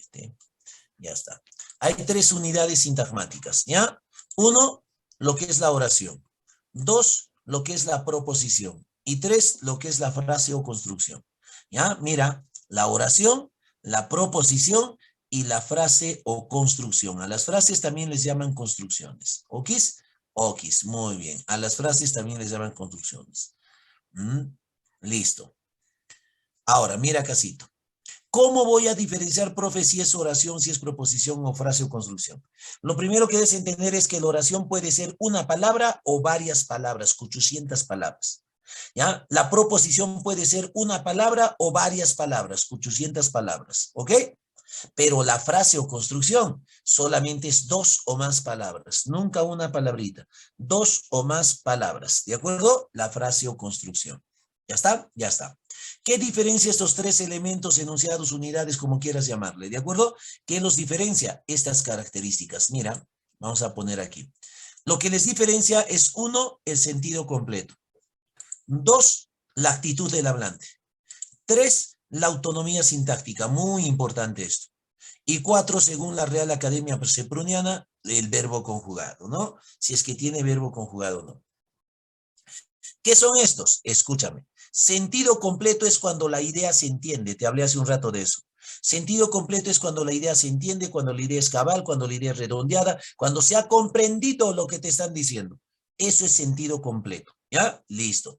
Ya está. Hay 3 unidades sintagmáticas, ¿ya? 1, lo que es la oración. 2, lo que es la proposición. Y 3, lo que es la frase o construcción. ¿Ya? Mira, la oración, la proposición y la frase o construcción. A las frases también les llaman construcciones. ¿Okis? Okis, muy bien. A las frases también les llaman construcciones. Listo. Ahora, mira, Casito. ¿Cómo voy a diferenciar, profe, si es oración, si es proposición o frase o construcción? Lo primero que debes entender es que la oración puede ser una palabra o varias palabras, 800 palabras. ¿Ya? La proposición puede ser una palabra o varias palabras, 800 palabras. ¿Ok? Pero la frase o construcción solamente es 2 o más palabras, nunca una palabrita, 2 o más palabras, ¿de acuerdo? La frase o construcción. ¿Ya está? Ya está. ¿Qué diferencia estos 3 elementos, enunciados, unidades, como quieras llamarle? ¿De acuerdo? ¿Qué los diferencia? Estas características. Mira, vamos a poner aquí. Lo que les diferencia es 1, el sentido completo. 2, la actitud del hablante. 3, la autonomía sintáctica, muy importante esto. Y 4, según la Real Academia Seproniana, el verbo conjugado, ¿no? Si es que tiene verbo conjugado o no. ¿Qué son estos? Escúchame. Sentido completo es cuando la idea se entiende. Te hablé hace un rato de eso. Sentido completo es cuando la idea se entiende, cuando la idea es cabal, cuando la idea es redondeada, cuando se ha comprendido lo que te están diciendo. Eso es sentido completo. ¿Ya? Listo.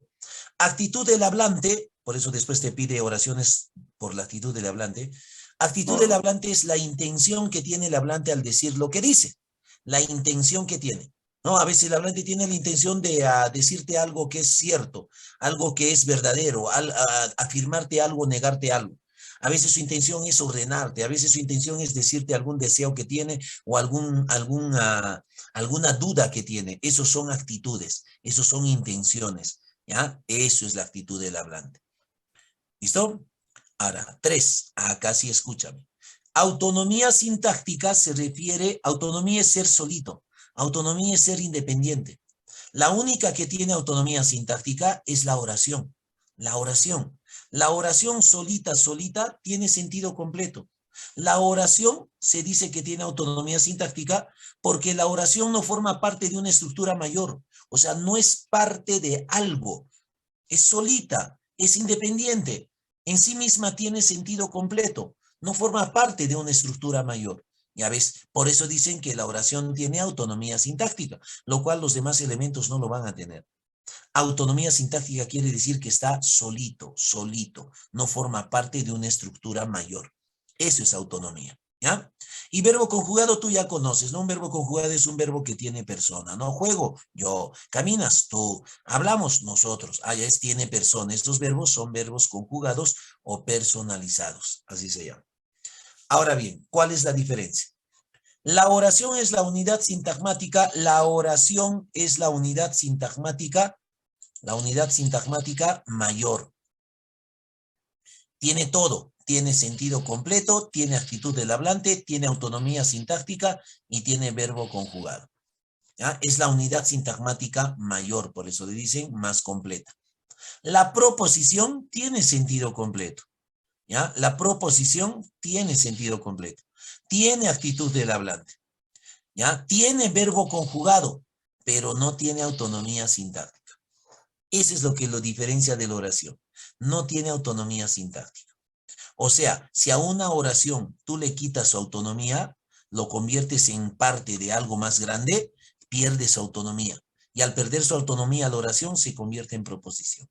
Actitud del hablante, por eso después te pide oraciones por la actitud del hablante. Actitud del hablante es la intención que tiene el hablante al decir lo que dice. La intención que tiene. ¿No? A veces el hablante tiene la intención de decirte algo que es cierto, algo que es verdadero, afirmarte algo, negarte algo. A veces su intención es ordenarte, a veces su intención es decirte algún deseo que tiene o alguna duda que tiene. Esos son actitudes, esos son intenciones, ¿ya? Eso es la actitud del hablante. ¿Listo? Ahora, 3, acá sí escúchame. Autonomía sintáctica se refiere, autonomía es ser solito, autonomía es ser independiente. La única que tiene autonomía sintáctica es la oración. La oración. La oración solita tiene sentido completo. La oración se dice que tiene autonomía sintáctica porque la oración no forma parte de una estructura mayor. O sea, no es parte de algo. Es solita, es independiente. En sí misma tiene sentido completo. No forma parte de una estructura mayor. Ya ves, por eso dicen que la oración tiene autonomía sintáctica, lo cual los demás elementos no lo van a tener. Autonomía sintáctica quiere decir que está solito, no forma parte de una estructura mayor. Eso es autonomía, ¿ya? Y verbo conjugado tú ya conoces, ¿no? Un verbo conjugado es un verbo que tiene persona, ¿no? Juego, yo, caminas, tú, hablamos, nosotros, ya tiene persona. Estos verbos son verbos conjugados o personalizados, así se llama. Ahora bien, ¿cuál es la diferencia? La oración es la unidad sintagmática, la unidad sintagmática mayor. Tiene todo, tiene sentido completo, tiene actitud del hablante, tiene autonomía sintáctica y tiene verbo conjugado. ¿Ya? Es la unidad sintagmática mayor, por eso le dicen más completa. La proposición tiene sentido completo. ¿Ya? La proposición tiene sentido completo. Tiene actitud del hablante. ¿Ya? Tiene verbo conjugado, pero no tiene autonomía sintáctica. Eso es lo que lo diferencia de la oración. No tiene autonomía sintáctica. O sea, si a una oración tú le quitas su autonomía, lo conviertes en parte de algo más grande, pierde su autonomía. Y al perder su autonomía, la oración se convierte en proposición.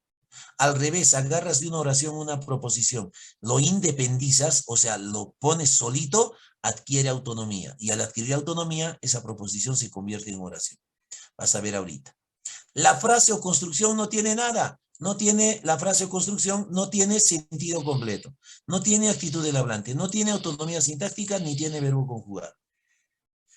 Al revés, agarras de una oración una proposición, lo independizas, o sea, lo pones solito, adquiere autonomía. Y al adquirir autonomía, esa proposición se convierte en oración. Vas a ver ahorita. La frase o construcción no tiene nada. La frase o construcción no tiene sentido completo. No tiene actitud del hablante. No tiene autonomía sintáctica ni tiene verbo conjugado.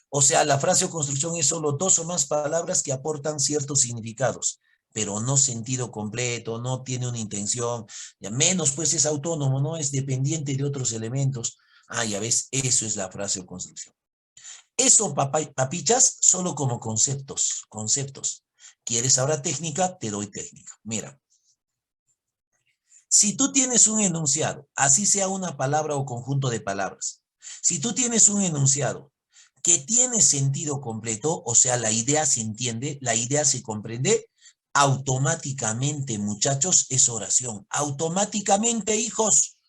O sea, la frase o construcción es solo 2 o más palabras que aportan ciertos significados, pero no sentido completo, no tiene una intención. Ya menos pues es autónomo, no es dependiente de otros elementos. Ya ves, eso es la frase o construcción. Eso, papichas, solo como conceptos. ¿Quieres ahora técnica? Te doy técnica. Mira. Si tú tienes un enunciado, así sea una palabra o conjunto de palabras, si tú tienes un enunciado que tiene sentido completo, o sea, la idea se entiende, la idea se comprende, automáticamente, muchachos, es oración. Automáticamente, hijos,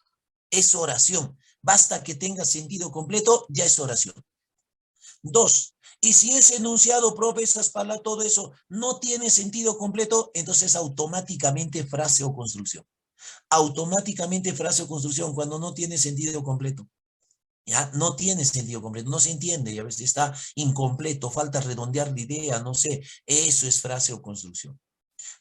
es oración. Basta que tenga sentido completo, ya es oración. 2. Y si ese enunciado, profe, esas palabras, todo eso, no tiene sentido completo, entonces automáticamente frase o construcción. Automáticamente frase o construcción cuando no tiene sentido completo. Ya no tiene sentido completo, no se entiende, ya ves, está incompleto, falta redondear la idea, no sé, eso es frase o construcción.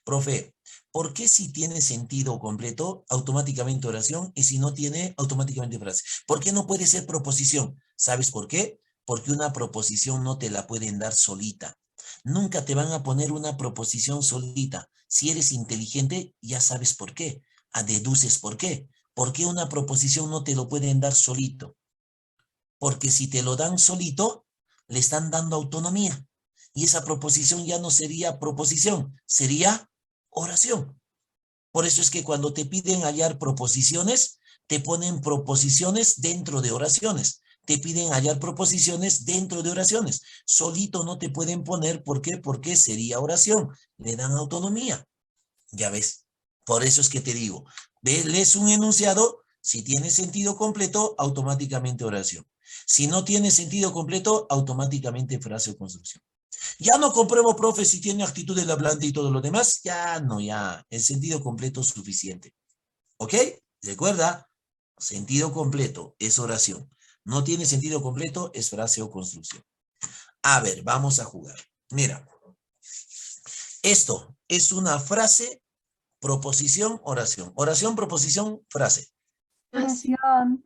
Profe, ¿por qué si tiene sentido completo, automáticamente oración, y si no tiene, automáticamente frase? ¿Por qué no puede ser proposición? ¿Sabes por qué? Porque una proposición no te la pueden dar solita. Nunca te van a poner una proposición solita. Si eres inteligente, ya sabes por qué. Deduces por qué. ¿Por qué una proposición no te lo pueden dar solito? Porque si te lo dan solito, le están dando autonomía. Y esa proposición ya no sería proposición, sería oración. Por eso es que cuando te piden hallar proposiciones, te ponen proposiciones dentro de oraciones. Te piden hallar proposiciones dentro de oraciones. Solito no te pueden poner, ¿por qué? Porque sería oración. Le dan autonomía. Ya ves. Por eso es que te digo, lees un enunciado, si tiene sentido completo, automáticamente oración. Si no tiene sentido completo, automáticamente frase o construcción. Ya no compruebo, profe, si tiene actitud del hablante y todo lo demás. Ya no, ya. El sentido completo es suficiente. ¿Ok? Recuerda, sentido completo es oración. No tiene sentido completo, es frase o construcción. A ver, vamos a jugar. Mira. Esto es una frase, proposición, oración. Oración, proposición, frase. Oración.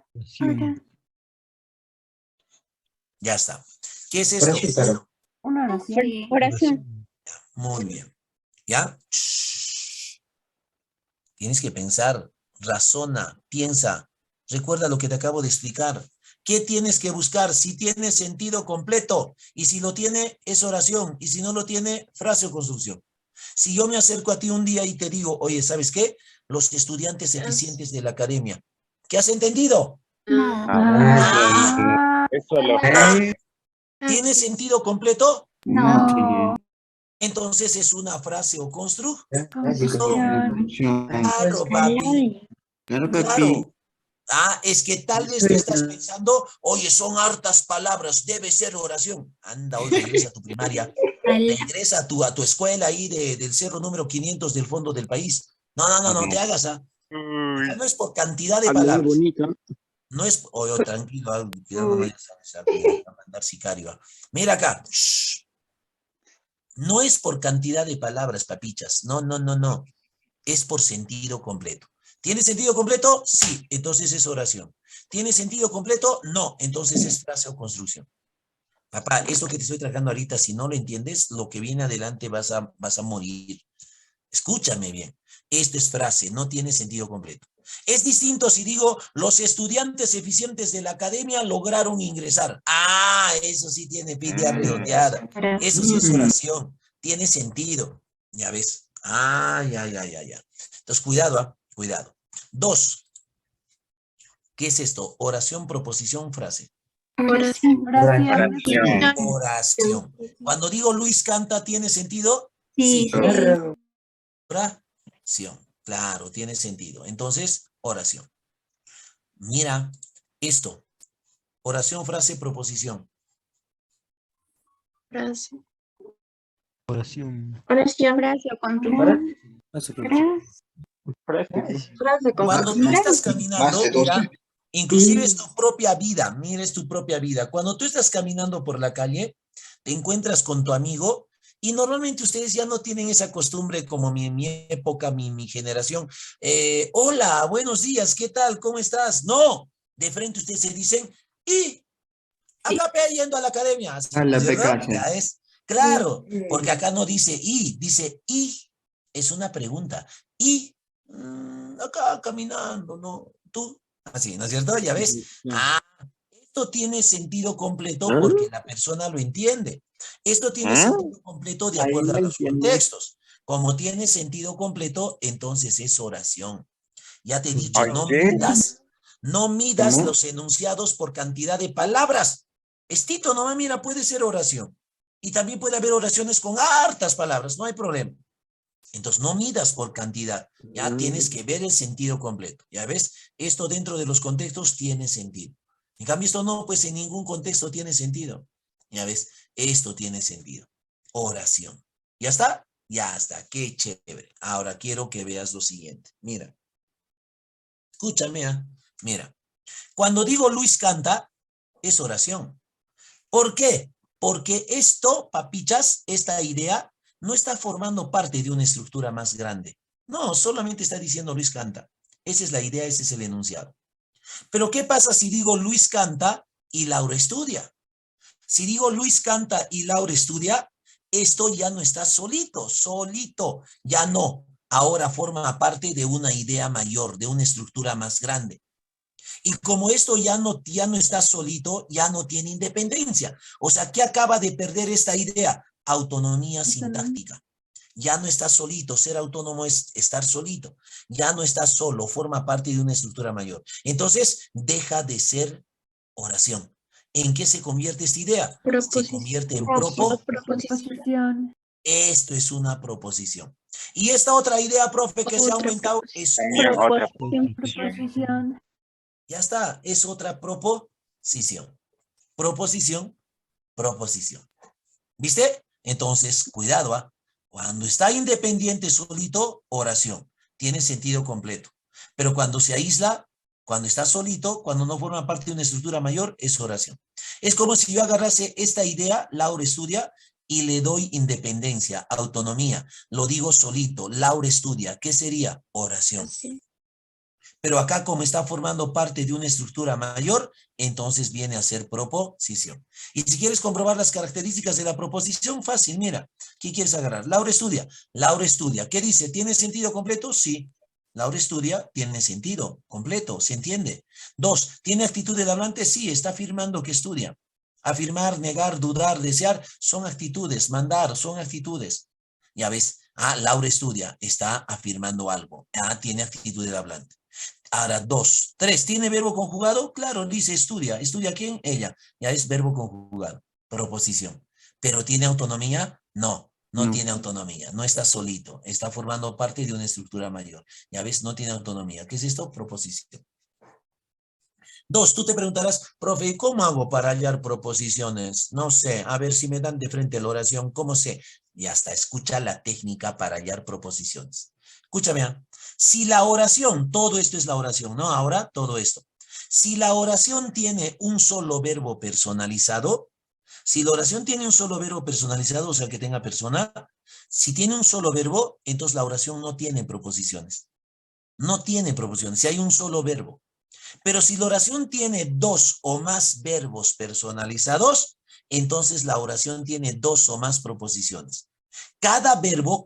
Ya está. ¿Qué es esto? Una oración. Oración. Muy bien. ¿Ya? Shh. Tienes que pensar, razona, piensa. Recuerda lo que te acabo de explicar. ¿Qué tienes que buscar? Si tiene sentido completo. Y si lo tiene, es oración. Y si no lo tiene, frase o construcción. Si yo me acerco a ti un día y te digo, oye, ¿sabes qué? Los estudiantes eficientes de la academia. ¿Qué has entendido? Eso lo ¿Tiene sentido completo? No. Entonces es una frase o construcción. Construcción. Claro, papi. Claro, Claro. Ah, es que tal vez tú estás pensando, oye, son hartas palabras, debe ser oración. Anda, hoy regresa a tu primaria, regresa a tu escuela ahí del cerro número 500 del fondo del país. No te hagas, ¿ah? No es por cantidad de Habla muy palabras. bonito. No es, oye, tranquilo, cuidado, no vayas a mandar sicario. ¿Ah? Mira acá. Shh. No es por cantidad de palabras, papichas. No. Es por sentido completo. ¿Tiene sentido completo? Sí, entonces es oración. ¿Tiene sentido completo? No, entonces es frase o construcción. Papá, esto que te estoy trabajando ahorita, si no lo entiendes, lo que viene adelante vas a morir. Escúchame bien. Esto es frase, no tiene sentido completo. Es distinto si digo, los estudiantes eficientes de la academia lograron ingresar. Ah, eso sí tiene pila redondeada. Eso sí es oración. Tiene sentido. Ya ves. Ah, ya. Entonces, cuidado, cuidado. 2. ¿Qué es esto? Oración, proposición, frase. Oración. Oración. Cuando digo Luis canta, ¿tiene sentido? Sí. Oración. Claro, tiene sentido. Entonces, oración. Mira esto. Oración, frase, proposición. Oración. Oración. Cuando tú estás caminando, mira, inclusive es tu propia vida, mira, es tu propia vida. Cuando tú estás caminando por la calle, te encuentras con tu amigo y normalmente ustedes ya no tienen esa costumbre como mi época, mi generación. Hola, buenos días, ¿qué tal? ¿Cómo estás? No, de frente ustedes se dicen, y acá yendo a la academia. Así, ¿no es verdad? Ya es, claro, porque acá no dice y, dice y. Es una pregunta. Y acá caminando, ¿no? Tú, así, ¿no es cierto? Ya ves. Ah, esto tiene sentido completo porque la persona lo entiende. Esto tiene sentido completo de acuerdo a los contextos. Como tiene sentido completo, entonces es oración. Ya te he dicho, no midas los enunciados por cantidad de palabras. Estito, no, mira, puede ser oración. Y también puede haber oraciones con hartas palabras, no hay problema. Entonces, no midas por cantidad, ya tienes que ver el sentido completo. ¿Ya ves? Esto dentro de los contextos tiene sentido. En cambio, esto no, pues en ningún contexto tiene sentido. ¿Ya ves? Esto tiene sentido. Oración. ¿Ya está? Ya está. Qué chévere. Ahora quiero que veas lo siguiente. Mira. Escúchame, ¿eh? Mira. Cuando digo Luis canta, es oración. ¿Por qué? Porque esto, papichas, esta idea, no está formando parte de una estructura más grande. No, solamente está diciendo Luis canta. Esa es la idea, ese es el enunciado. Pero ¿qué pasa si digo Luis canta y Laura estudia? Si digo Luis canta y Laura estudia, esto ya no está solito, ya no. Ahora forma parte de una idea mayor, de una estructura más grande. Y como esto ya no está solito, ya no tiene independencia. O sea, ¿qué acaba de perder esta idea? Autonomía sintáctica. Ya no estás solito. Ser autónomo es estar solito. Ya no estás solo, forma parte de una estructura mayor. Entonces, deja de ser oración. ¿En qué se convierte esta idea? Se convierte en Proposición. Esto es una proposición. Y esta otra idea, profe, que se ha aumentado es Otra Proposición. ya está, es otra proposición. Proposición, proposición. ¿Viste? Entonces, cuidado, ¿ah? Cuando está independiente solito, oración. Tiene sentido completo. Pero cuando se aísla, cuando está solito, cuando no forma parte de una estructura mayor, es oración. Es como si yo agarrase esta idea, Laura estudia, y le doy independencia, autonomía. Lo digo solito, Laura estudia. ¿Qué sería? Oración. Pero acá, como está formando parte de una estructura mayor, entonces viene a ser proposición. Y si quieres comprobar las características de la proposición, fácil, mira. ¿Qué quieres agarrar? Laura estudia. Laura estudia. ¿Qué dice? ¿Tiene sentido completo? Sí. Laura estudia, tiene sentido completo, ¿se entiende? 2, ¿tiene actitud del hablante? Sí, está afirmando que estudia. Afirmar, negar, dudar, desear, son actitudes. Mandar, son actitudes. Ya ves, Laura estudia, está afirmando algo. Tiene actitud del hablante. Ahora, 2. 3, ¿tiene verbo conjugado? Claro, dice estudia. ¿Estudia quién? Ella. Ya es verbo conjugado. Proposición. ¿Pero tiene autonomía? No, no tiene autonomía. No está solito. Está formando parte de una estructura mayor. Ya ves, no tiene autonomía. ¿Qué es esto? Proposición. 2, tú te preguntarás, profe, ¿cómo hago para hallar proposiciones? No sé, a ver si me dan de frente la oración, ¿cómo sé? Y hasta escucha la técnica para hallar proposiciones. Escúchame, si la oración, todo esto es la oración, ¿no? Ahora, todo esto. Si la oración tiene un solo verbo personalizado, si la oración tiene un solo verbo personalizado, o sea, que tenga persona, si tiene un solo verbo, entonces la oración no tiene proposiciones. No tiene proposiciones, si hay un solo verbo. Pero si la oración tiene 2 o más verbos personalizados, entonces la oración tiene 2 o más proposiciones. Cada verbo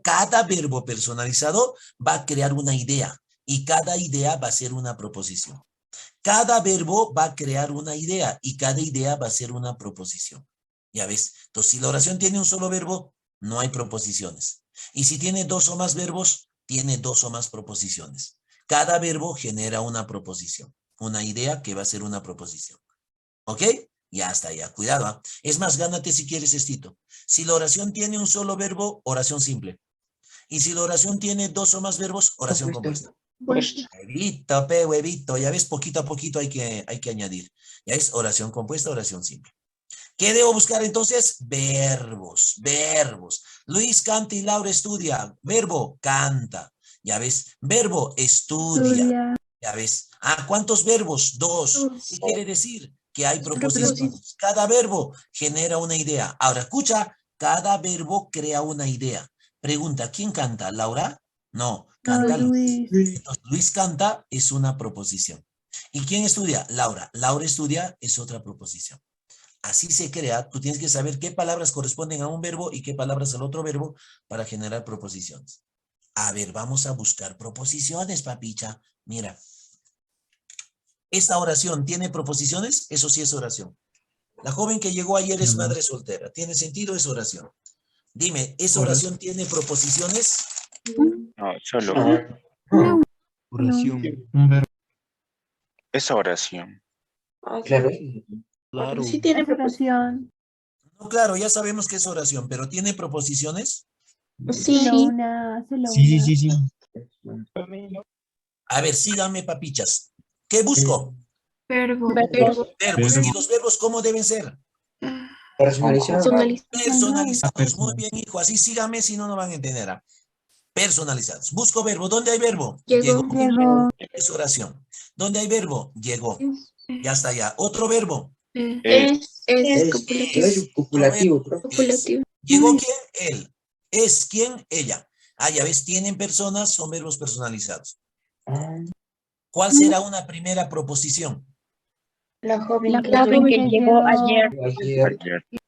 personalizado va a crear una idea y cada idea va a ser una proposición. Cada verbo va a crear una idea y cada idea va a ser una proposición. Ya ves, entonces si la oración tiene un solo verbo, no hay proposiciones. Y si tiene 2 o más verbos, tiene 2 o más proposiciones. Cada verbo genera una proposición, una idea que va a ser una proposición. ¿Ok? Ya está, ya. Cuidado, ¿eh? Es más, gánate si quieres estito. Si la oración tiene un solo verbo, oración simple. Y si la oración tiene 2 o más verbos, oración compuesta. Huevito, huevito. Ya ves, poquito a poquito hay que añadir. Ya es oración compuesta, oración simple. ¿Qué debo buscar entonces? Verbos, verbos. Luis canta y Laura estudia. Verbo, canta. Ya ves, verbo, estudia. Ya ves. ¿Cuántos verbos? 2. ¿Qué quiere decir? Que hay proposiciones. Cada verbo genera una idea. Ahora, escucha, cada verbo crea una idea. Pregunta, ¿quién canta? ¿Laura? No, canta Luis. Entonces, Luis canta es una proposición. ¿Y quién estudia? Laura. Laura estudia es otra proposición. Así se crea, tú tienes que saber qué palabras corresponden a un verbo y qué palabras al otro verbo para generar proposiciones. A ver, vamos a buscar proposiciones, papicha. Mira. ¿Esta oración tiene proposiciones? Eso sí es oración. La joven que llegó ayer es madre soltera. ¿Tiene sentido? Es oración. Dime, ¿esa oración tiene proposiciones? No, solo Oración. Un verbo. esa oración. Claro. Claro. Sí tiene proposición. No, claro, ya sabemos que es oración, pero ¿tiene proposiciones? Sí. Sí. A ver, síganme, papichas. ¿Qué busco? Verbos. Verbos. ¿Y los verbos cómo deben ser? Personalizado. Personalizados. Muy bien, hijo. Así síganme, si no, no van a entender. Personalizados. Busco verbo. ¿Dónde hay verbo? Llegó. Es oración. ¿Dónde hay verbo? Llegó. Ya está ya. Otro verbo. Es Copulativo. ¿Llegó quién? Él. ¿Es quién? Ella. Ya ves, tienen personas, son verbos personalizados. ¿Cuál será una primera proposición? La joven que llegó ayer. Ayer.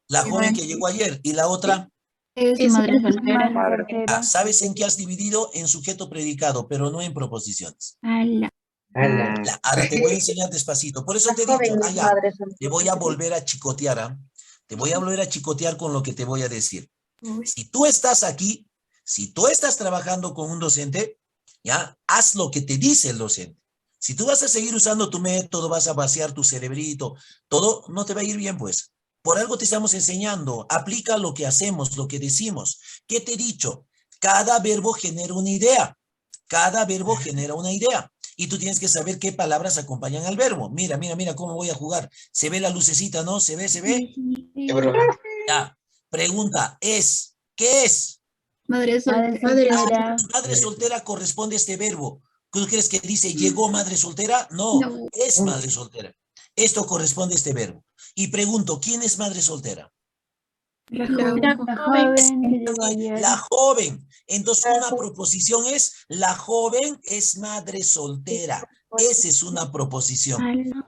La joven que llegó ayer. ¿Y la otra? Es madre soltera. Madre. ¿Sabes en qué has dividido? En sujeto predicado, pero no en proposiciones. Ahora te voy a enseñar despacito. Por eso te he dicho, te voy a volver a chicotear. Te voy a volver a chicotear con lo que te voy a decir. Si tú estás aquí, Si tú estás trabajando con un docente, ya, haz lo que te dice el docente. Si tú vas a seguir usando tu método, vas a vaciar tu cerebrito, todo no te va a ir bien, pues. Por algo te estamos enseñando. Aplica lo que hacemos, lo que decimos. ¿Qué te he dicho? Cada verbo genera una idea. Cada verbo genera una idea. Y tú tienes que saber qué palabras acompañan al verbo. Mira, mira, mira cómo voy a jugar. ¿Se ve la lucecita, no? ¿Se ve? ¿Se ve? Ya. Pregunta, ¿qué es? Madre Madre soltera. soltera. Madre soltera corresponde a este verbo. ¿Tú crees que dice llegó madre soltera? No, No. es madre soltera. Esto corresponde a este verbo. Y pregunto, ¿quién es madre soltera? La La joven que llegó ayer. La joven. Entonces una proposición es, la joven es madre soltera. Esa es una proposición.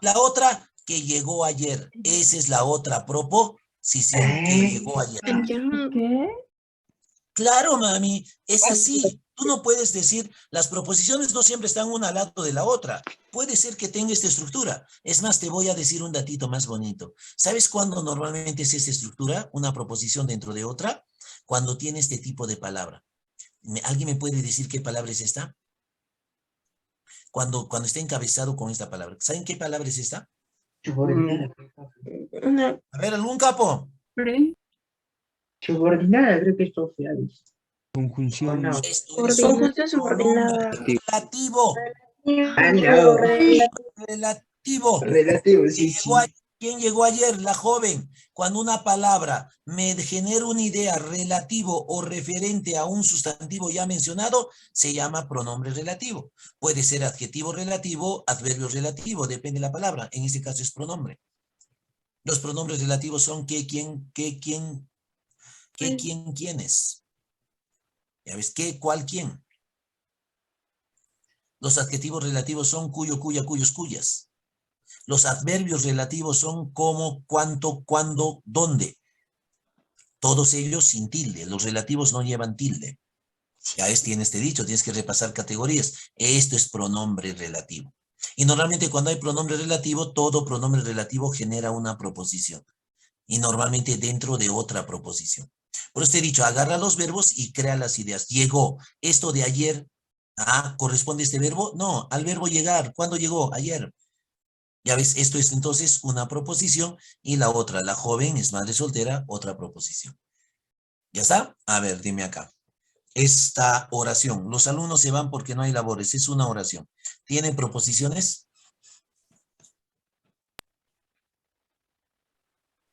La otra, que llegó ayer. Esa es la otra proposición que llegó ayer. ¿Qué? Claro, mami, es así. Tú no puedes decir, las proposiciones no siempre están una al lado de la otra. Puede ser que tenga esta estructura. Es más, te voy a decir un datito más bonito. ¿Sabes cuándo normalmente es esta estructura? Una proposición dentro de otra. Cuando tiene este tipo de palabra. ¿Alguien me puede decir qué palabra es esta? Cuando está encabezado con esta palabra. ¿Saben qué palabra es esta? A ver, ¿algún capo? Subordinada, creo que es Sofía. Conjunción. No. Esto es un pronombre relativo. Relativo. Relativo, sí, sí. ¿Quién llegó ayer? La joven. Cuando una palabra me genera una idea relativo o referente a un sustantivo ya mencionado, se llama pronombre relativo. Puede ser adjetivo relativo, adverbio relativo, depende de la palabra. En este caso es pronombre. Los pronombres relativos son qué, quién, quiénes. ¿Ya ves? ¿Qué, cuál, quién? Los adjetivos relativos son cuyo, cuya, cuyos, cuyas. Los adverbios relativos son cómo, cuánto, cuándo, dónde. Todos ellos sin tilde. Los relativos no llevan tilde. Ya ves, tienes este dicho, tienes que repasar categorías. Esto es pronombre relativo. Y normalmente cuando hay pronombre relativo, todo pronombre relativo genera una proposición. Y normalmente dentro de otra proposición. Por eso te he dicho, agarra los verbos y crea las ideas. Llegó. Esto de ayer, ¿corresponde a este verbo? No, al verbo llegar. ¿Cuándo llegó? Ayer. Ya ves, esto es entonces una proposición y la otra, la joven es madre soltera, otra proposición. ¿Ya está? A ver, dime acá. Esta oración, los alumnos se van porque no hay labores, es una oración. ¿Tiene proposiciones?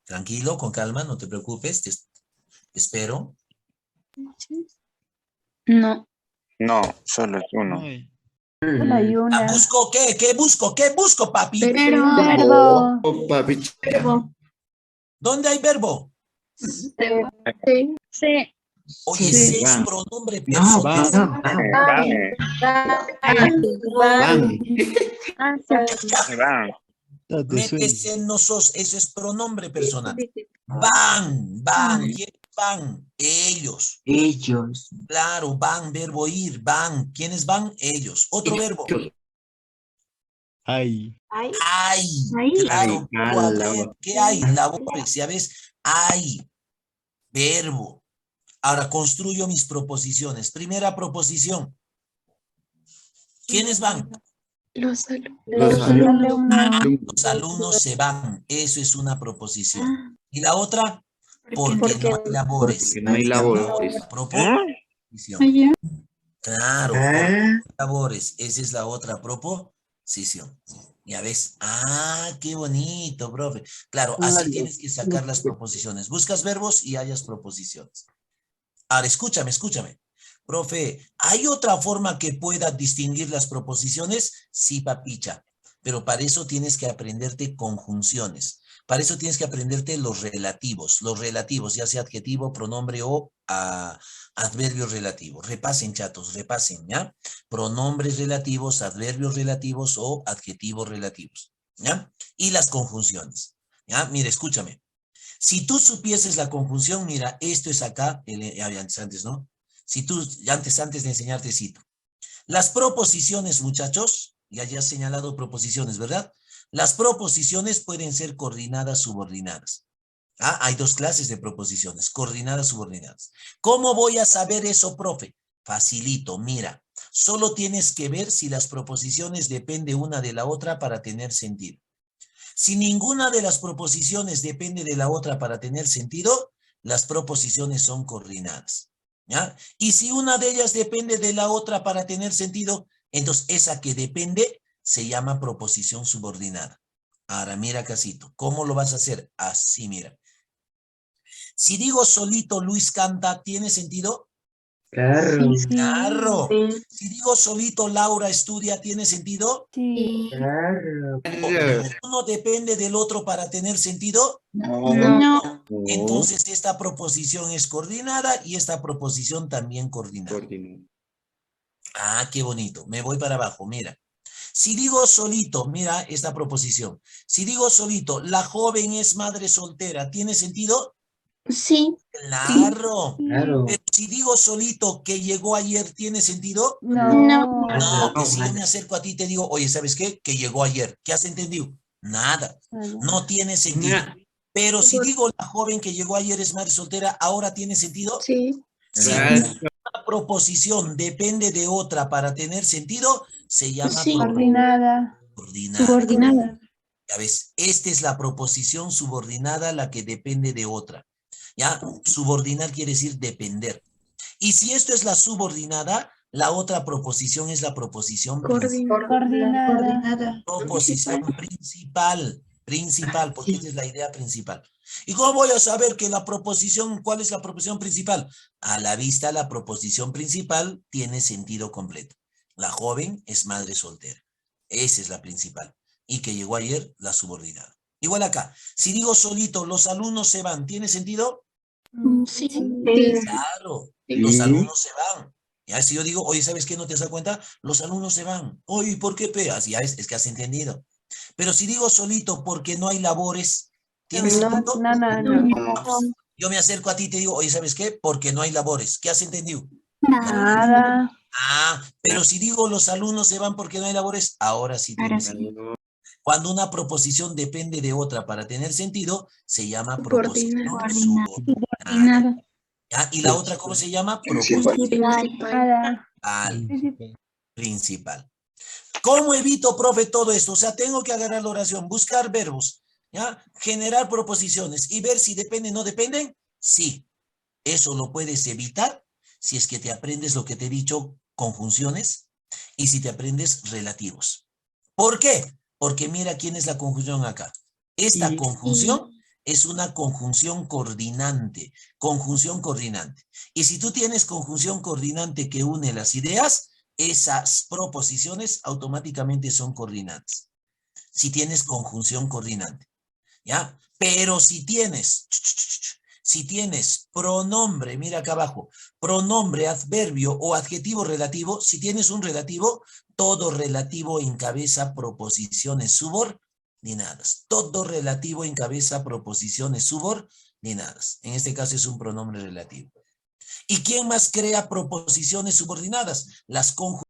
Tranquilo, con calma, no te preocupes, te espero. No. No, solo es uno. Ay, Solo hay una. ¿Busco qué? ¿Qué busco? ¿Qué busco, papi? Verbo. Oh, papi. ¿Dónde hay verbo? Sí. Oye, Sí, ese es van. pronombre No, personal. Van, van. date sueño. Métese en nosotros, eso es pronombre personal. Van, ¿quiénes van? Ellos. Ellos. Claro, van, verbo ir, van. ¿Quiénes van? Ellos. Otro verbo. Ay, Hay. Claro, Ay, verbo haber. labor. ¿Qué hay? Labores, ya ves. Hay. Verbo. Ahora construyo mis proposiciones. Primera proposición. ¿Quiénes van? Los alumnos. Los Alumnos. Los alumnos se van. Eso es una proposición. ¿Y la otra? Porque no hay labores. Porque no hay labores. La proposición. Claro, porque no Ah, hay labores. Esa es la otra proposición. Ya ves. Qué bonito, profe. Claro, así tienes que sacar las proposiciones. Buscas verbos y hallas proposiciones. Ahora, escúchame. Profe, ¿hay otra forma que pueda distinguir las proposiciones? Sí, papicha. Pero para eso tienes que aprenderte conjunciones. Para eso tienes que aprenderte los relativos. Los relativos, ya sea adjetivo, pronombre o adverbio relativo. Repasen, chatos, repasen, ¿ya? Pronombres relativos, adverbios relativos o adjetivos relativos, ¿ya? Y las conjunciones, ¿ya? Mira, escúchame. Si tú supieses la conjunción, mira, esto es acá, antes, ¿no? Si tú, antes de enseñarte, cito. Las proposiciones, muchachos, ya has señalado proposiciones, ¿verdad? Las proposiciones pueden ser coordinadas, subordinadas. Ah, hay dos clases de proposiciones, coordinadas, subordinadas. ¿Cómo voy a saber eso, profe? Facilito, mira, solo tienes que ver si las proposiciones dependen una de la otra para tener sentido. Si ninguna de las proposiciones depende de la otra para tener sentido, las proposiciones son coordinadas, ¿ya? Y si una de ellas depende de la otra para tener sentido, entonces esa que depende se llama proposición subordinada. Ahora mira, Casito, ¿cómo lo vas a hacer? Así, mira. Si digo solito Luis canta, ¿tiene sentido? Claro. Claro. Si digo solito Laura estudia, ¿tiene sentido? Sí. Claro. ¿Uno depende del otro para tener sentido? No. Entonces esta proposición es coordinada y esta proposición también coordinada. Ah, qué bonito. Me voy para abajo, mira. Si digo solito, mira esta proposición. Si digo solito, la joven es madre soltera, ¿tiene sentido? Sí. Claro. Claro. Pero si digo solito que llegó ayer, ¿tiene sentido? No. No, que si yo me acerco a ti y te digo, oye, ¿sabes qué? Que llegó ayer. ¿Qué has entendido? Nada. No tiene sentido. Pero si digo la joven que llegó ayer es madre soltera, ¿ahora tiene sentido? Sí. Si una proposición depende de otra para tener sentido, se llama Sí. Coordinada. subordinada. Subordinada. Ya ves, esta es la proposición subordinada, la que depende de otra. ¿Ya? Subordinar quiere decir depender. Y si esto es la subordinada, la otra proposición es la proposición principal. Coordinada. Proposición principal, porque esa es la idea principal. ¿Y cómo voy a saber que la proposición, cuál es la proposición principal? A la vista, la proposición principal tiene sentido completo. La joven es madre soltera. Esa es la principal. Y que llegó ayer, la subordinada. Igual acá, si digo solito, los alumnos se van, ¿tiene sentido? Sí. Claro, los alumnos se van. Ya si yo digo, oye, ¿sabes qué? ¿No te das cuenta? Los alumnos se van. Oye, ¿por qué pegas? Ya es que has entendido. Pero si digo solito porque no hay labores, ¿tiene sentido? No. Yo me acerco a ti y te digo, oye, ¿sabes qué? Porque no hay labores. ¿Qué has entendido? Nada. Ah, pero si digo los alumnos se van porque no hay labores, ahora sí tiene sentido. Cuando una proposición depende de otra para tener sentido, se llama proposición subordinada. ¿Ya? ¿Y la otra cómo se llama? Proposición Nada. principal. ¿Cómo evito, profe, todo esto? O sea, tengo que agarrar la oración, buscar verbos, ¿ya? Generar proposiciones y ver si dependen o no dependen. Sí, eso lo puedes evitar si es que te aprendes lo que te he dicho, conjunciones, y si te aprendes relativos. ¿Por qué? Porque mira quién es la conjunción acá. Esta conjunción es una conjunción coordinante. Conjunción coordinante. Y si tú tienes conjunción coordinante que une las ideas, esas proposiciones automáticamente son coordinadas. Si tienes conjunción coordinante. ¿Ya? Pero si tienes pronombre, mira acá abajo, pronombre, adverbio o adjetivo relativo, si tienes un relativo, todo relativo encabeza proposiciones subordinadas. Todo relativo encabeza proposiciones subordinadas. En este caso es un pronombre relativo. ¿Y quién más crea proposiciones subordinadas? Las conjunciones.